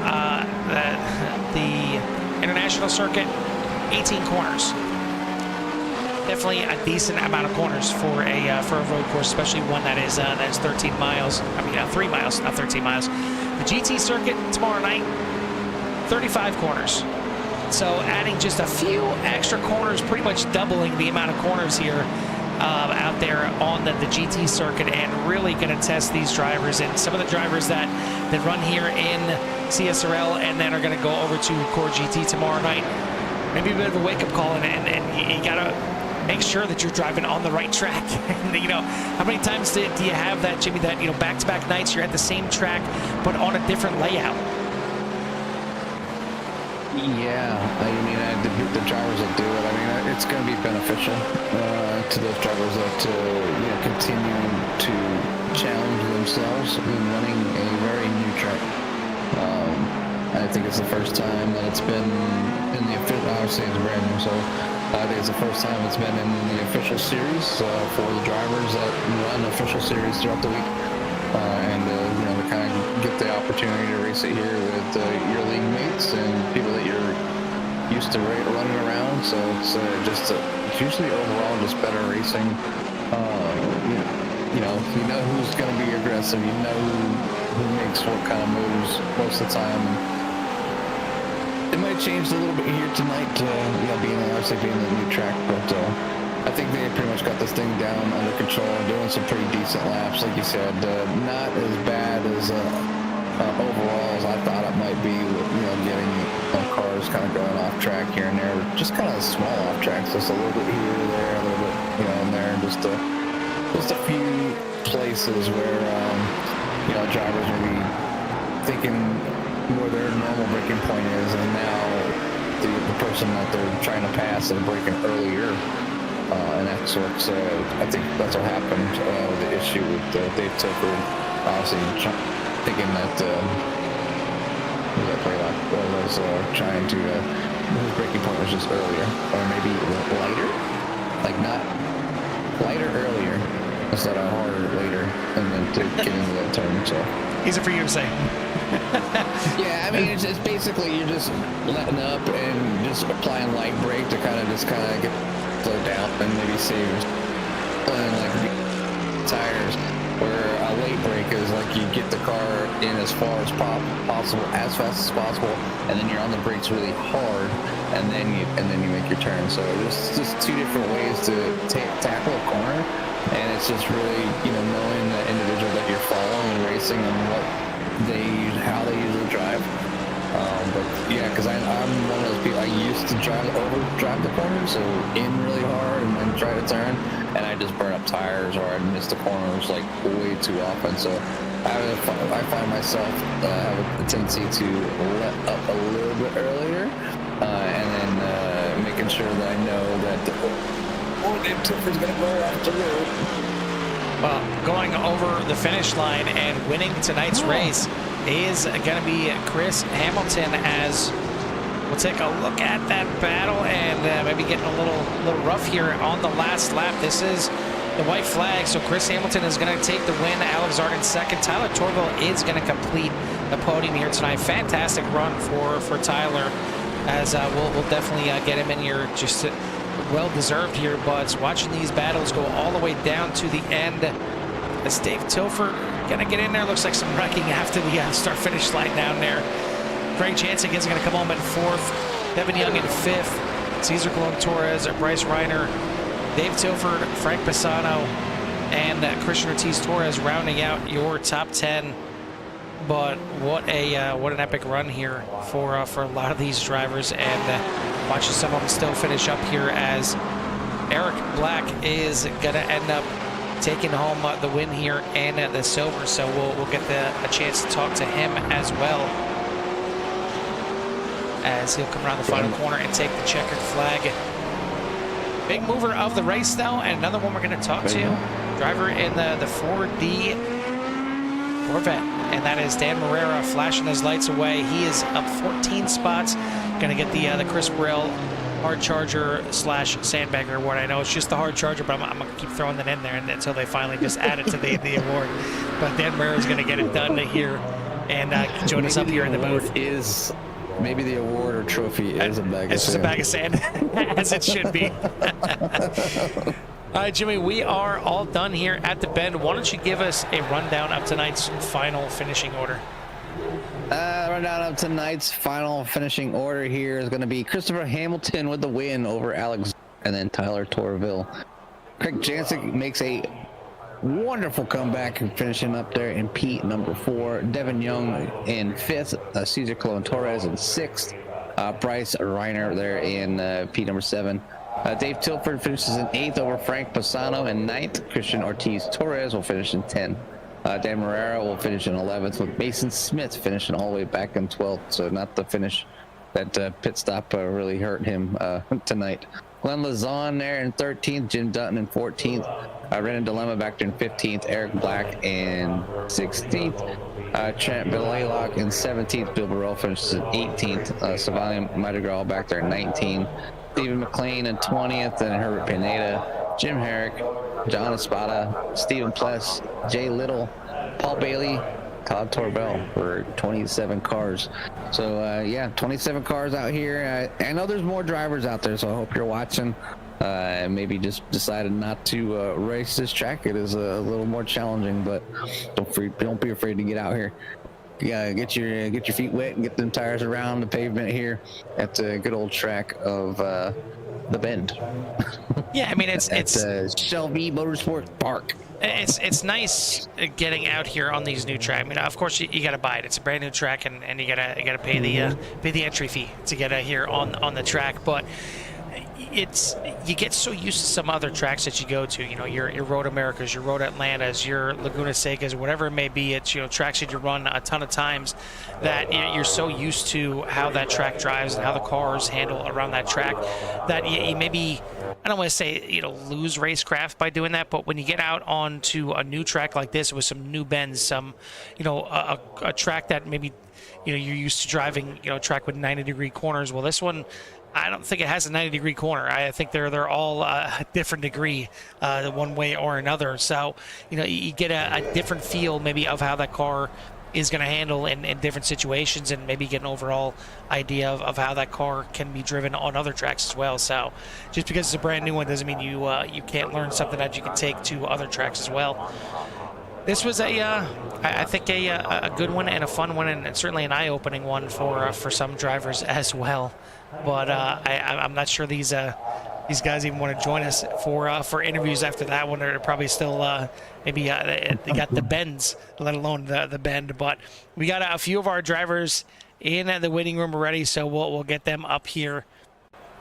[SPEAKER 1] the international circuit, 18 corners. Definitely a decent amount of corners for a road course, especially one that is 13 miles. I mean, 3 miles, not 13 miles. The GT circuit tomorrow night, 35 corners. So adding just a few extra corners, pretty much doubling the amount of corners here out there on the GT circuit, and really going to test these drivers. And some of the drivers that run here in CSRL and then are going to go over to Core GT tomorrow night, maybe a bit of a wake-up call, and you got to make sure that you're driving on the right track. How many times do you have that, Jimmy, that back-to-back nights you're at the same track but on a different layout?
[SPEAKER 2] Yeah, I mean, the drivers that do it, I mean, it's going to be beneficial to those drivers that continue to challenge themselves in running a very new track. I think it's the first time that it's been in the official. Obviously, it's brand new, so I think it's the first time it's been in the official series for the drivers that run official series throughout the week, and to kind of get the opportunity to race it here with your league mates and people that you're used to running around. So it's it's usually overall just better racing. You know who's going to be aggressive. You know who makes what kind of moves most of the time. It might change a little bit here tonight, being the new track, but I think they pretty much got this thing down under control, doing some pretty decent laps, like you said. Not as bad as overalls, I thought it might be, getting cars kind of going off track here and there, just kind of small off tracks, just a little bit here, there, a little bit, in there, just a few places where, drivers will be thinking where their normal braking point is, and now the person that they're trying to pass is braking earlier, and that sort. So I think that's what happened. The issue with Dave Tilford, obviously thinking that was trying to his braking point was just earlier, or maybe lighter, like not lighter earlier instead of harder later, and then to get into that turn. So
[SPEAKER 1] easy for you to say.
[SPEAKER 2] Yeah, I mean, it's basically you're just letting up and just applying light brake to kind of get slow down and maybe save and like tires. Where a late brake is like you get the car in as far as possible, as fast as possible, and then you're on the brakes really hard, and then you make your turn. So there's just two different ways to tackle a corner, and it's just really knowing the individual that you're following and racing and how they usually drive. But yeah, because I'm one of those people. I used to drive the corner, so in really hard and then try to turn, and I just burn up tires or I miss the corners like way too often. So I find myself have a tendency to let up a little bit earlier, and then making sure that I know that Dave Tilford's gonna go off the road.
[SPEAKER 1] Well, going over the finish line and winning tonight's race is going to be Chris Hamilton, as we'll take a look at that battle and maybe getting a little rough here on the last lap. This is the white flag, so Chris Hamilton is going to take the win. Alex Zard second. Tyler Torville is going to complete the podium here tonight. Fantastic run for Tyler, as we'll definitely get him in here. Just well-deserved here, but watching these battles go all the way down to the end, as Dave Tilford gonna get in there. Looks like some wrecking after the start-finish line down there. Craig Chancig is gonna come home in fourth. Devin Young in fifth. Cesar Colon Torres, Bryce Reiner, Dave Tilford, Frank Pisano, and Christian Ortiz Torres rounding out your top 10. But what an epic run here for a lot of these drivers, and watching some of them still finish up here, as Eric Black is gonna end up taking home the win here and the silver. So we'll get a chance to talk to him as well, as he'll come around the final corner and take the checkered flag. Big mover of the race though, and another one we're going to talk to, driver in the 4D Corvette, and that is Dan Morera, flashing his lights away. He is up 14 spots, going to get the Chris Burrell hard charger / sandbagger award. I know it's just the hard charger, but I'm going to keep throwing that in there until they finally just add it to the award. But Dan Morera is going to get it done here and join us up here in the booth.
[SPEAKER 2] Maybe the award or trophy is a bag of sand.
[SPEAKER 1] It's just a bag of sand, as it should be. All right, Jimmy, we are all done here at the Bend. Why don't you give us a rundown of tonight's final finishing order?
[SPEAKER 2] Rundown of tonight's final finishing order here is going to be Christopher Hamilton with the win over Alex, and then Tyler Torville. Craig Jancic makes a wonderful comeback and finishing up there in P number 4. Devin Young in 5th. Cesar Colon Torres in 6th. Bryce Reiner there in P number 7. Dave Tilford finishes in 8th over Frank Pisano in 9th. Christian Ortiz Torres will finish in 10th. Dan Morera will finish in 11th, with Mason Smith finishing all the way back in 12th. So not the finish that pit stop really hurt him tonight. Glenn Lazon there in 13th, Jim Dutton in 14th, Renan Dilemma back there in 15th, Eric Black in 16th, Trent Belaylock in 17th, Bill Burrell finishes in 18th, Savannah Madrigal back there in 19th, Stephen McLean in 20th, and Herbert Pineda, Jim Herrick, John Espada, Stephen Pless, Jay Little, Paul Bailey, Todd Torbell for 27 cars. So yeah, 27 cars out here. I know there's more drivers out there, so I hope you're watching. Maybe just decided not to race this track. It is a little more challenging, but don't be afraid to get out here. You gotta get your feet wet and get them tires around the pavement here at the good old track of the Bend.
[SPEAKER 1] Yeah, I mean it's
[SPEAKER 2] Shelby Motorsport Park.
[SPEAKER 1] It's nice getting out here on these new tracks. I mean, of course you got to buy it. It's a brand new track, and you gotta pay the entry fee to get out here on the track. But you get so used to some other tracks that you go to. You know, your Road Americas, your Road Atlantas, your Laguna Secas, whatever it may be. It's, you know, tracks that you run a ton of times that you're so used to how that track drives and how the cars handle around that track that you maybe, I don't want to say, you know, lose racecraft by doing that, but when you get out onto a new track like this with some new bends, some, you know, a track that maybe, you know, you're used to driving, you know, a track with 90-degree corners. Well, this one, I don't think it has a 90-degree corner. I think they're all a different degree, one way or another. So, you know, you get a different feel maybe of how that car is going to handle in different situations, and maybe get an overall idea of how that car can be driven on other tracks as well. So just because it's a brand new one doesn't mean you can't learn something that you can take to other tracks as well. This was I think a good one and a fun one, and certainly an eye-opening one for some drivers as well. But I'm not sure these guys even want to join us for interviews after that one. They're probably still maybe they got the bends, let alone the bend. But we got a few of our drivers in the waiting room already, so we'll get them up here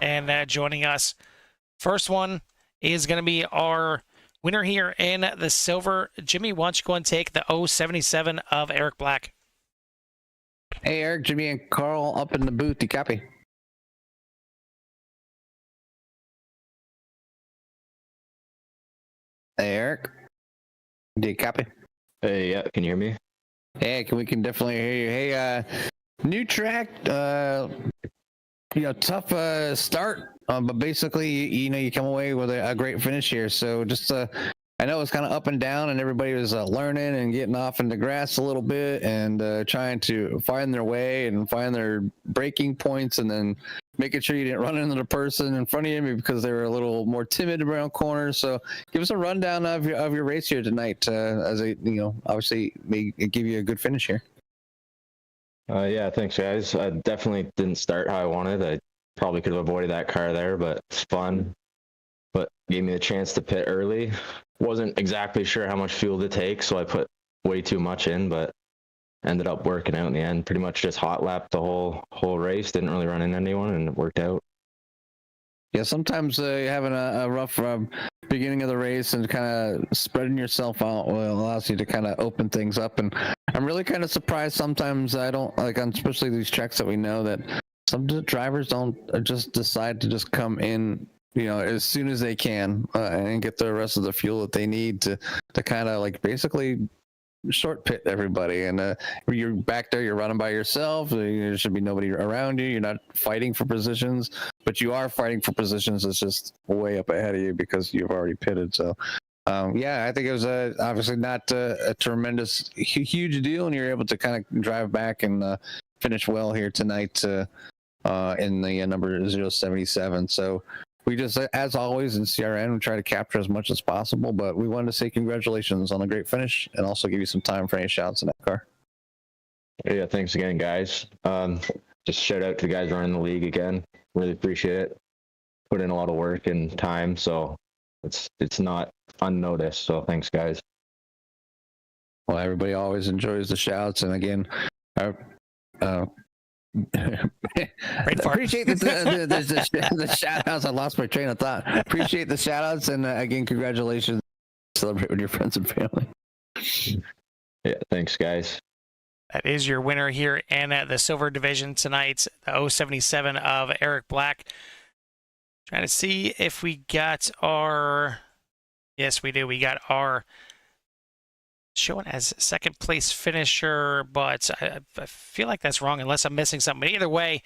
[SPEAKER 1] and joining us. First one is going to be our winner here in the silver. Jimmy, why don't you go and take the 077 of Eric Black?
[SPEAKER 2] Hey, Eric, Jimmy, and Carl up in the booth. You copy? Hey, Eric, do you copy?
[SPEAKER 3] Hey, yeah, can you hear me?
[SPEAKER 2] Hey, we can definitely hear you. Hey, new track, you know, tough start, but basically, you know, you come away with a great finish here. So just, I know it's kind of up and down, and everybody was learning and getting off in the grass a little bit, and trying to find their way and find their braking points, and then making sure you didn't run into the person in front of you because they were a little more timid around corners. So give us a rundown of your race here tonight, as a, you know, obviously may give you a good finish here.
[SPEAKER 3] Yeah, thanks, guys. I definitely didn't start how I wanted. I probably could have avoided that car there, but it's fun. But gave me the chance to pit early. Wasn't exactly sure how much fuel to take, so I put way too much in, but ended up working out in the end. Pretty much just hot lapped the whole race. Didn't really run into anyone, and it worked out.
[SPEAKER 2] Yeah, sometimes having a rough beginning of the race and kind of spreading yourself out allows you to kind of open things up. And I'm really kind of surprised sometimes. I don't like, especially these tracks that we know, that some drivers don't just decide to just come in, you know, as soon as they can, and get the rest of the fuel that they need to kind of like basically short pit everybody. And you're back there, you're running by yourself. There should be nobody around you. You're not fighting for positions, but you are fighting for positions that's just way up ahead of you because you've already pitted. So yeah, I think it was obviously not a tremendous huge deal, and you're able to kind of drive back and finish well here tonight in the number 077. So we just, as always in CRN, we try to capture as much as possible, but we wanted to say congratulations on a great finish and also give you some time for any shouts in that car.
[SPEAKER 3] Yeah, thanks again, guys. Just shout out to the guys running the league again. Really appreciate it. Put in a lot of work and time, so it's not unnoticed. So thanks, guys.
[SPEAKER 2] Well, everybody always enjoys the shouts, and again, appreciate the shout outs. I lost my train of thought. Appreciate the shout outs, and again, congratulations. Celebrate with your friends and family.
[SPEAKER 3] Yeah, thanks, guys.
[SPEAKER 1] That is your winner here in the silver division tonight, the 077 of Eric Black. Trying to see if we got our, yes, we do. We got our showing as second place finisher, but I feel like that's wrong unless I'm missing something. But either way,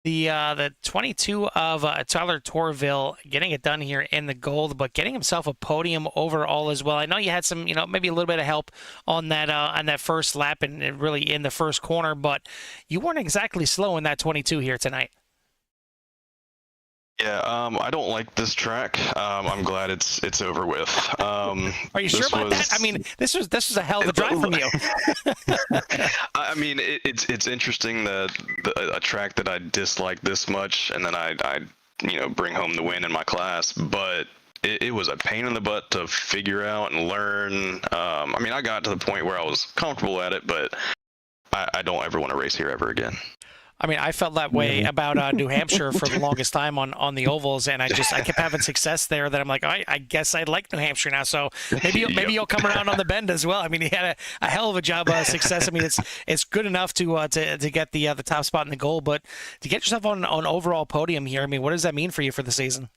[SPEAKER 1] the 22 of Tyler Torville getting it done here in the gold, but getting himself a podium overall as well. I know you had some, you know, maybe a little bit of help on that first lap and really in the first corner, but you weren't exactly slow in that 22 here tonight.
[SPEAKER 4] Yeah, I don't like this track. I'm glad it's over with.
[SPEAKER 1] Are you sure about that? I mean, this was a hell of a drive from you.
[SPEAKER 4] I mean, it's interesting that a track that I dislike this much, and then I bring home the win in my class. But it was a pain in the butt to figure out and learn. I mean, I got to the point where I was comfortable at it, but I don't ever want to race here ever again.
[SPEAKER 1] I mean, I felt that way about New Hampshire for the longest time on the ovals, and I kept having success there. That I'm like, I guess I like New Hampshire now. So maybe you'll come around on the bend as well. I mean, he had a hell of a job success. I mean, it's good enough to get the top spot in the goal, but to get yourself on overall podium here. I mean, what does that mean for you for the season?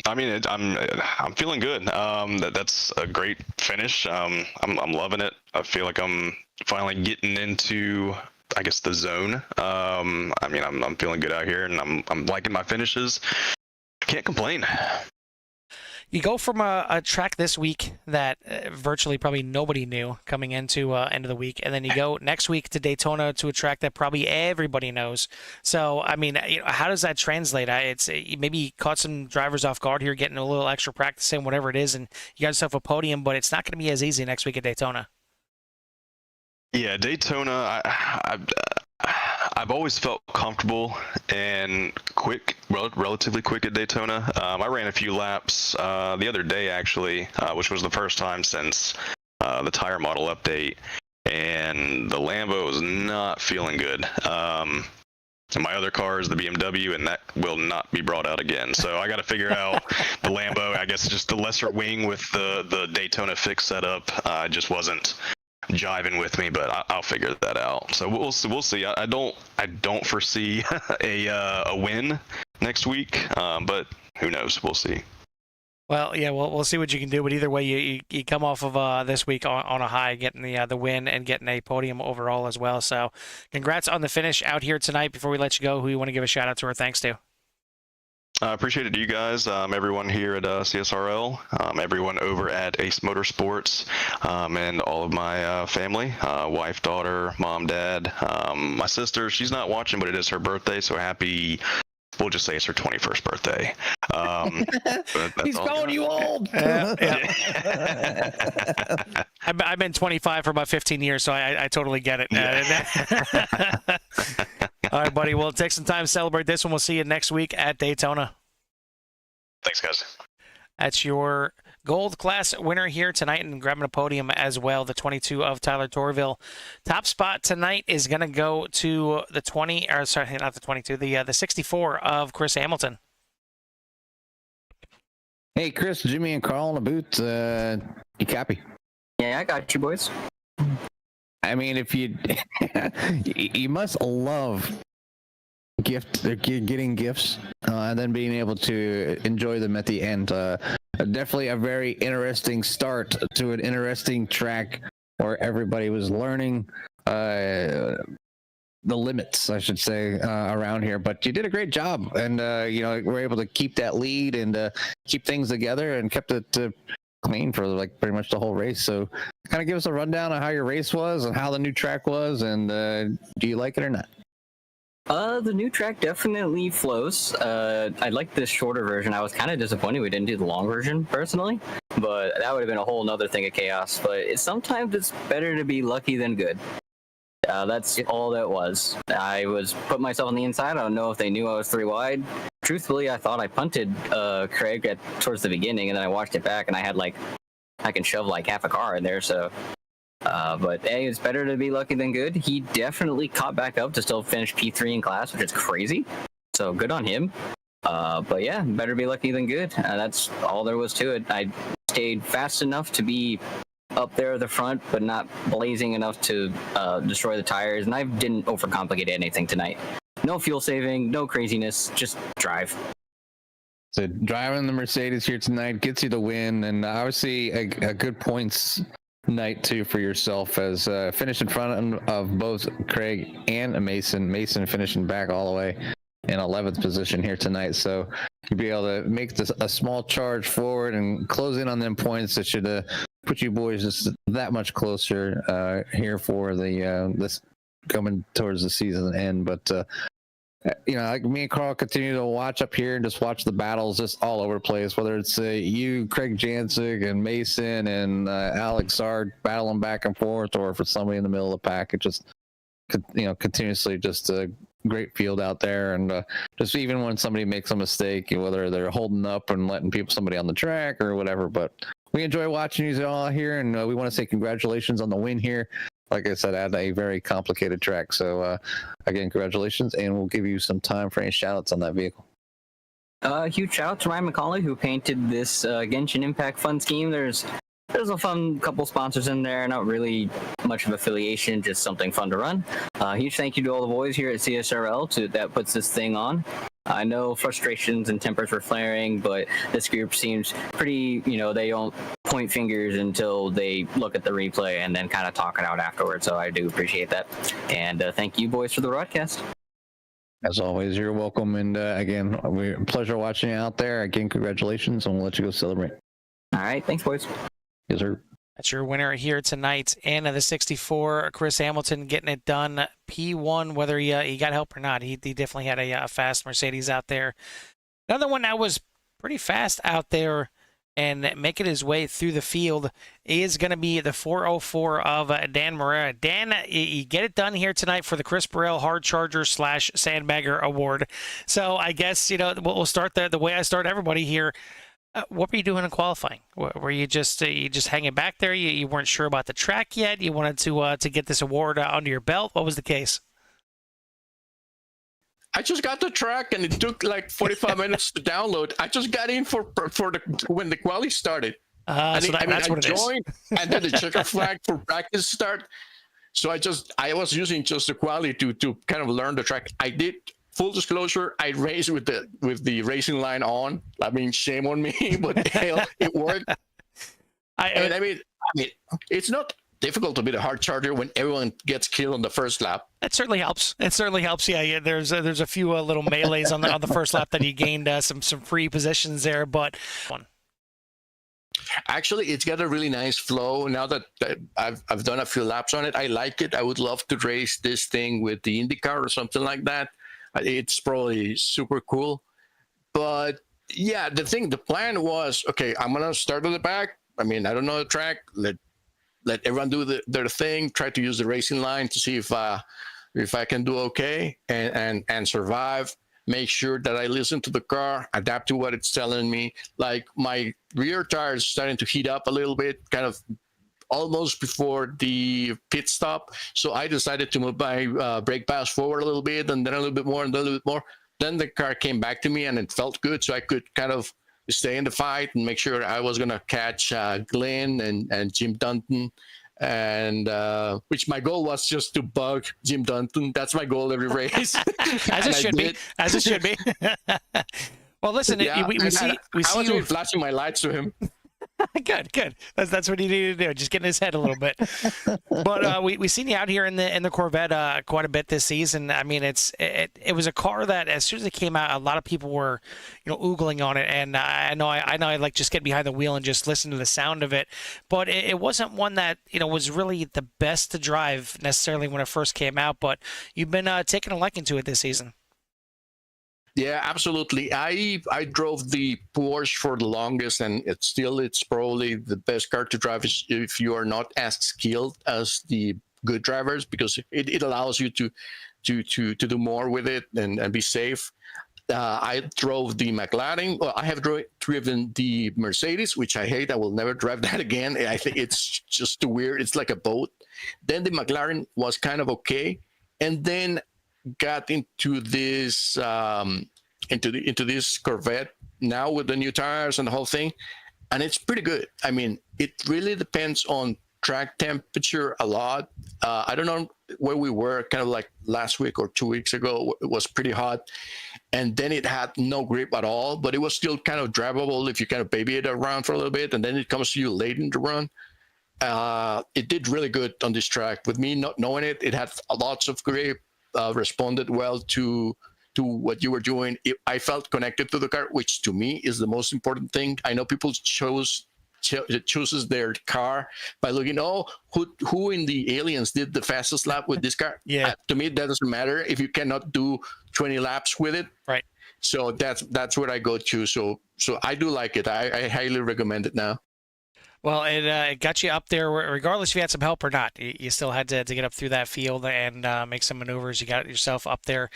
[SPEAKER 4] I mean, I'm feeling good. That's a great finish. I'm loving it. I feel like I'm finally getting into, I guess, the zone. I mean, I'm feeling good out here, and I'm liking my finishes. Can't complain.
[SPEAKER 1] You go from a track this week that virtually probably nobody knew coming into end of the week, and then you go next week to Daytona to a track that probably everybody knows. So, I mean, how does that translate? It's maybe you caught some drivers off guard here, getting a little extra practice in, whatever it is, and you got yourself a podium, but it's not going to be as easy next week at Daytona.
[SPEAKER 4] Yeah, Daytona, I've always felt comfortable and quick, relatively quick at Daytona. I ran a few laps the other day, actually, which was the first time since the tire model update, and the Lambo was not feeling good. And my other car is the BMW, and that will not be brought out again. So I got to figure out the Lambo. I guess just the lesser wing with the Daytona fix setup just wasn't jiving with me, but I'll figure that out. So we'll see. I don't foresee a win next week, but who knows? We'll see.
[SPEAKER 1] Well, yeah, we'll see what you can do. But either way, you come off of this week on a high, getting the win and getting a podium overall as well. So congrats on the finish out here tonight. Before we let you go, who you want to give a shout out to or thanks to?
[SPEAKER 4] I appreciate it to you guys, everyone here at CSRL, everyone over at Ace Motorsports, and all of my family, wife, daughter, mom, dad, my sister. She's not watching, but it is her birthday, so happy. We'll just say it's her 21st birthday.
[SPEAKER 2] He's calling you old.
[SPEAKER 1] Yeah. I've been 25 for about 15 years, so I totally get it. Yeah. All right, buddy. Well, take some time to celebrate this one. We'll see you next week at Daytona.
[SPEAKER 4] Thanks, guys.
[SPEAKER 1] That's your gold class winner here tonight and grabbing a podium as well, the 22 of Tyler Torville. Top spot tonight is going to go to the 20, or sorry, not the 22, the 64 of Chris Hamilton.
[SPEAKER 2] Hey, Chris, Jimmy, and Carl in the booth. You copy?
[SPEAKER 5] Yeah, I got you, boys.
[SPEAKER 2] I mean, if you you must love getting gifts and then being able to enjoy them at the end. Definitely a very interesting start to an interesting track where everybody was learning the limits, I should say, around here. But you did a great job, and we're able to keep that lead and keep things together and kept it clean for like pretty much the whole race. So kind of give us a rundown of how your race was and how the new track was, and do you like it or not?
[SPEAKER 5] The new track definitely flows. I like this shorter version. I was kind of disappointed we didn't do the long version personally, but that would have been a whole nother thing of chaos. But sometimes it's better to be lucky than good. That's all that was. I was put myself on the inside. I don't know if they knew I was 3 wide. Truthfully, I thought I punted Craig towards the beginning, and then I watched it back, and I had I can shove like half a car in there. So, but hey, it's better to be lucky than good. He definitely caught back up to still finish P3 in class, which is crazy. So good on him. But yeah, better be lucky than good. That's all there was to it. I stayed fast enough to be up there at the front, but not blazing enough to destroy the tires, and I didn't overcomplicate anything tonight. No fuel saving, no craziness, just drive.
[SPEAKER 2] So driving the Mercedes here tonight gets you the win, and obviously a good points night too for yourself, as finished in front of both Craig and Mason. Mason finishing back all the way in 11th position here tonight, so you'll be able to make a small charge forward and close in on them points that should put you boys just that much closer here for the this coming towards the season end. But like me and Carl continue to watch up here and just watch the battles just all over the place, whether it's you, Craig Jancic, and Mason and Alex Sard battling back and forth, or for somebody in the middle of the pack. It just continuously just great field out there, and just even when somebody makes a mistake, whether they're holding up and letting somebody on the track or whatever, but we enjoy watching you all here, and we want to say congratulations on the win here. Like I said, at a very complicated track. So again, congratulations, and we'll give you some time for any shout-outs on that vehicle.
[SPEAKER 5] Huge shout out to Ryan McCauley, who painted this Genshin Impact fun scheme. There's a fun couple sponsors in there, not really much of affiliation, just something fun to run. Huge thank you to all the boys here at CSRL that puts this thing on. I know frustrations and tempers were flaring, but this group seems pretty, they don't point fingers until they look at the replay and then kind of talk it out afterwards. So I do appreciate that. And thank you, boys, for the broadcast.
[SPEAKER 2] As always, you're welcome. And again, we're pleasure watching you out there. Again, congratulations, and we'll let you go celebrate.
[SPEAKER 5] All right. Thanks, boys.
[SPEAKER 2] Yes, sir.
[SPEAKER 1] That's your winner here tonight. And the 64, Chris Hamilton getting it done. P1, whether he got help or not. He definitely had a fast Mercedes out there. Another one that was pretty fast out there and making his way through the field is going to be the 404 of Dan Morera. Dan, you get it done here tonight for the Chris Burrell Hard Charger / Sandbagger Award. So I guess, we'll start the way I start everybody here. What were you doing in qualifying? Were you just hanging back there? You weren't sure about the track yet? You wanted to get this award under your belt? What was the case?
[SPEAKER 6] I just got the track, and it took like 45 minutes to download. I just got in for when the quali started.
[SPEAKER 1] That's what it
[SPEAKER 6] joined, and then the checker flag for practice start. So I was using just the quali to kind of learn the track. I did. Full disclosure, I raced with the racing line on. I mean, shame on me, but hell, it worked. I mean, it's not difficult to be the hard charger when everyone gets killed on the first lap.
[SPEAKER 1] It certainly helps. Yeah. There's a few little melees on the first lap that he gained some free positions there, but
[SPEAKER 6] actually, it's got a really nice flow. Now that I've done a few laps on it, I like it. I would love to race this thing with the IndyCar or something like that. It's probably super cool. But yeah, the plan was, okay, I'm going to start at the back. I mean, I don't know the track. Let everyone do their thing, try to use the racing line to see if I can do okay and survive. Make sure that I listen to the car, adapt to what it's telling me. Like my rear tire is starting to heat up a little bit, kind of almost before the pit stop. So I decided to move my brake pads forward a little bit, and then a little bit more, and then a little bit more. Then the car came back to me, and it felt good. So I could kind of stay in the fight and make sure I was going to catch Glenn and Jim Dunton. And which my goal was just to bug Jim Dunton. That's my goal every race.
[SPEAKER 1] As it should be. Well, listen,
[SPEAKER 6] yeah,
[SPEAKER 1] we see
[SPEAKER 6] you flashing my lights to him.
[SPEAKER 1] Good. That's what he needed to do. Just get in his head a little bit. But we seen you out here in the Corvette quite a bit this season. I mean, it was a car that as soon as it came out, a lot of people were oogling on it. And I know I like just get behind the wheel and just listen to the sound of it. But it wasn't one that was really the best to drive necessarily when it first came out. But you've been taking a liking to it this season.
[SPEAKER 6] Yeah, absolutely. I drove the Porsche for the longest, and it's probably the best car to drive if you are not as skilled as the good drivers, because it allows you to do more with it and be safe. I drove the McLaren. Well, I have driven the Mercedes, which I hate. I will never drive that again. I think it's just too weird. It's like a boat. Then the McLaren was kind of okay, and then got into this into this Corvette now with the new tires and the whole thing, and it's pretty good. I mean, it really depends on track temperature a lot. I don't know where we were, kind of like last week or 2 weeks ago. It was pretty hot, and then it had no grip at all, but it was still kind of drivable if you kind of baby it around for a little bit, and then it comes to you late in the run. It did really good on this track. With me not knowing it, it had lots of grip. Responded well to what you were doing. I felt connected to the car, which to me is the most important thing. I know people chooses their car by looking, who in the Aliens did the fastest lap with this car?
[SPEAKER 1] Yeah.
[SPEAKER 6] To me, that doesn't matter if you cannot do 20 laps with it.
[SPEAKER 1] Right.
[SPEAKER 6] So that's what I go to. So I do like it. I highly recommend it now.
[SPEAKER 1] Well, it got you up there, regardless if you had some help or not. You still had to get up through that field and make some maneuvers. You got yourself up there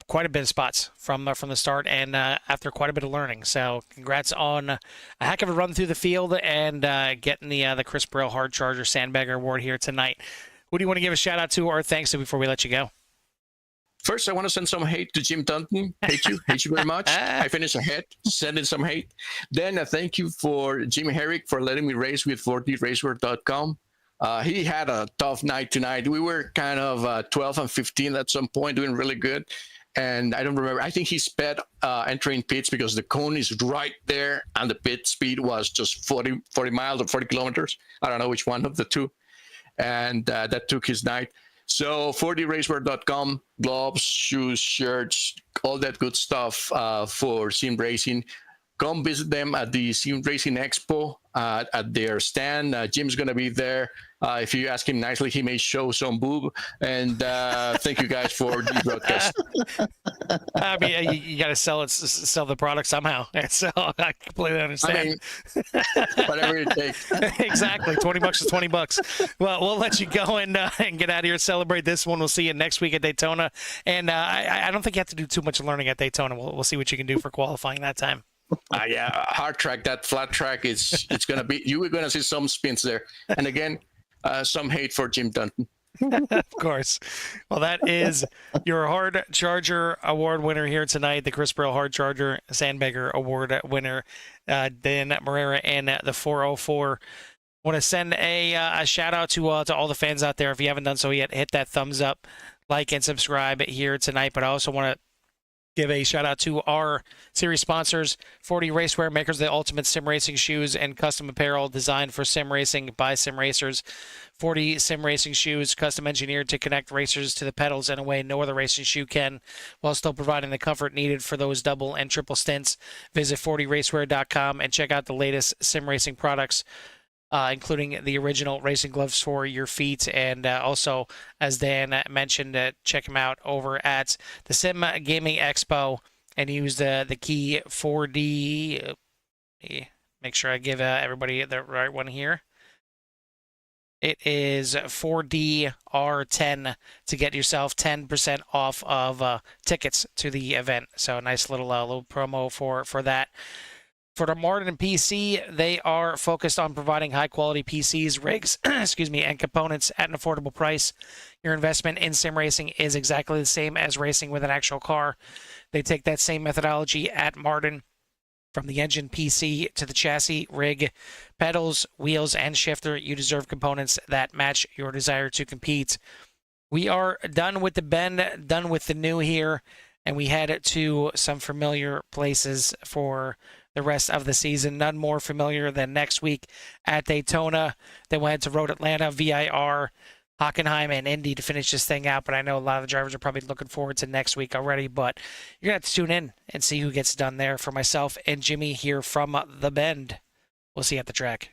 [SPEAKER 1] quite a bit of spots from the start, and after quite a bit of learning. So, congrats on a heck of a run through the field and getting the Chris Burrell Hard Charger Sandbagger Award here tonight. Who do you want to give a shout out to or thanks to before we let you go?
[SPEAKER 6] First, I want to send some hate to Jim Dunton. Hate you very much. I finished ahead, sending some hate. Then I thank you for Jim Herrick for letting me race with 4dracewear.com. He had a tough night tonight. We were kind of 12 and 15 at some point, doing really good. And I don't remember. I think he sped entering pits because the cone is right there, and the pit speed was just 40 miles or 40 kilometers. I don't know which one of the two. And that took his night. So 4dracewear.com, gloves, shoes, shirts, all that good stuff for sim racing. Come visit them at the Sim Racing Expo at their stand. Jim's going to be there. If you ask him nicely, he may show some boob. And thank you guys for the broadcast.
[SPEAKER 1] I mean, you got to sell the product somehow. So I completely understand.
[SPEAKER 6] I mean, whatever it takes.
[SPEAKER 1] Exactly. $20 is $20. Well, we'll let you go and get out of here. Celebrate this one. We'll see you next week at Daytona. And I don't think you have to do too much learning at Daytona. We'll see what you can do for qualifying that time.
[SPEAKER 6] Yeah, hard track, that flat track it's gonna be, you were gonna see some spins there. And again, some hate for Jim Dunton.
[SPEAKER 1] Of course. Well, that is your Hard Charger Award winner here tonight, the Chris Burrell Hard Charger Sandbagger Award winner, Dan Marrera in the 404. Want to send a shout out to all the fans out there. If you haven't done so yet, hit that thumbs up, like, and subscribe here tonight. But I also want to give a shout out to our series sponsors, 40 Racewear, makers of the ultimate sim racing shoes and custom apparel designed for sim racing by sim racers. 40 sim racing shoes, custom engineered to connect racers to the pedals in a way no other racing shoe can, while still providing the comfort needed for those double and triple stints. Visit 40racewear.com and check out the latest sim racing products, including the original racing gloves for your feet. And also, as Dan mentioned, check him out over at the Sim Gaming Expo and use the key 4D. Make sure I give everybody the right one here. It is 4DR10 to get yourself 10% off of tickets to the event. So a nice little promo for that. For the Martin PC, they are focused on providing high-quality PCs, rigs, excuse me, and components at an affordable price. Your investment in sim racing is exactly the same as racing with an actual car. They take that same methodology at Martin, from the engine, PC, to the chassis, rig, pedals, wheels, and shifter. You deserve components that match your desire to compete. We are done with the bend, done with the new here, and we head to some familiar places for the rest of the season. None more familiar than next week at Daytona. Then we'll head to Road Atlanta, VIR, Hockenheim, and Indy to finish this thing out. But I know a lot of the drivers are probably looking forward to next week already. But you're going to have to tune in and see who gets done there. For myself and Jimmy here from the Bend, we'll see you at the track.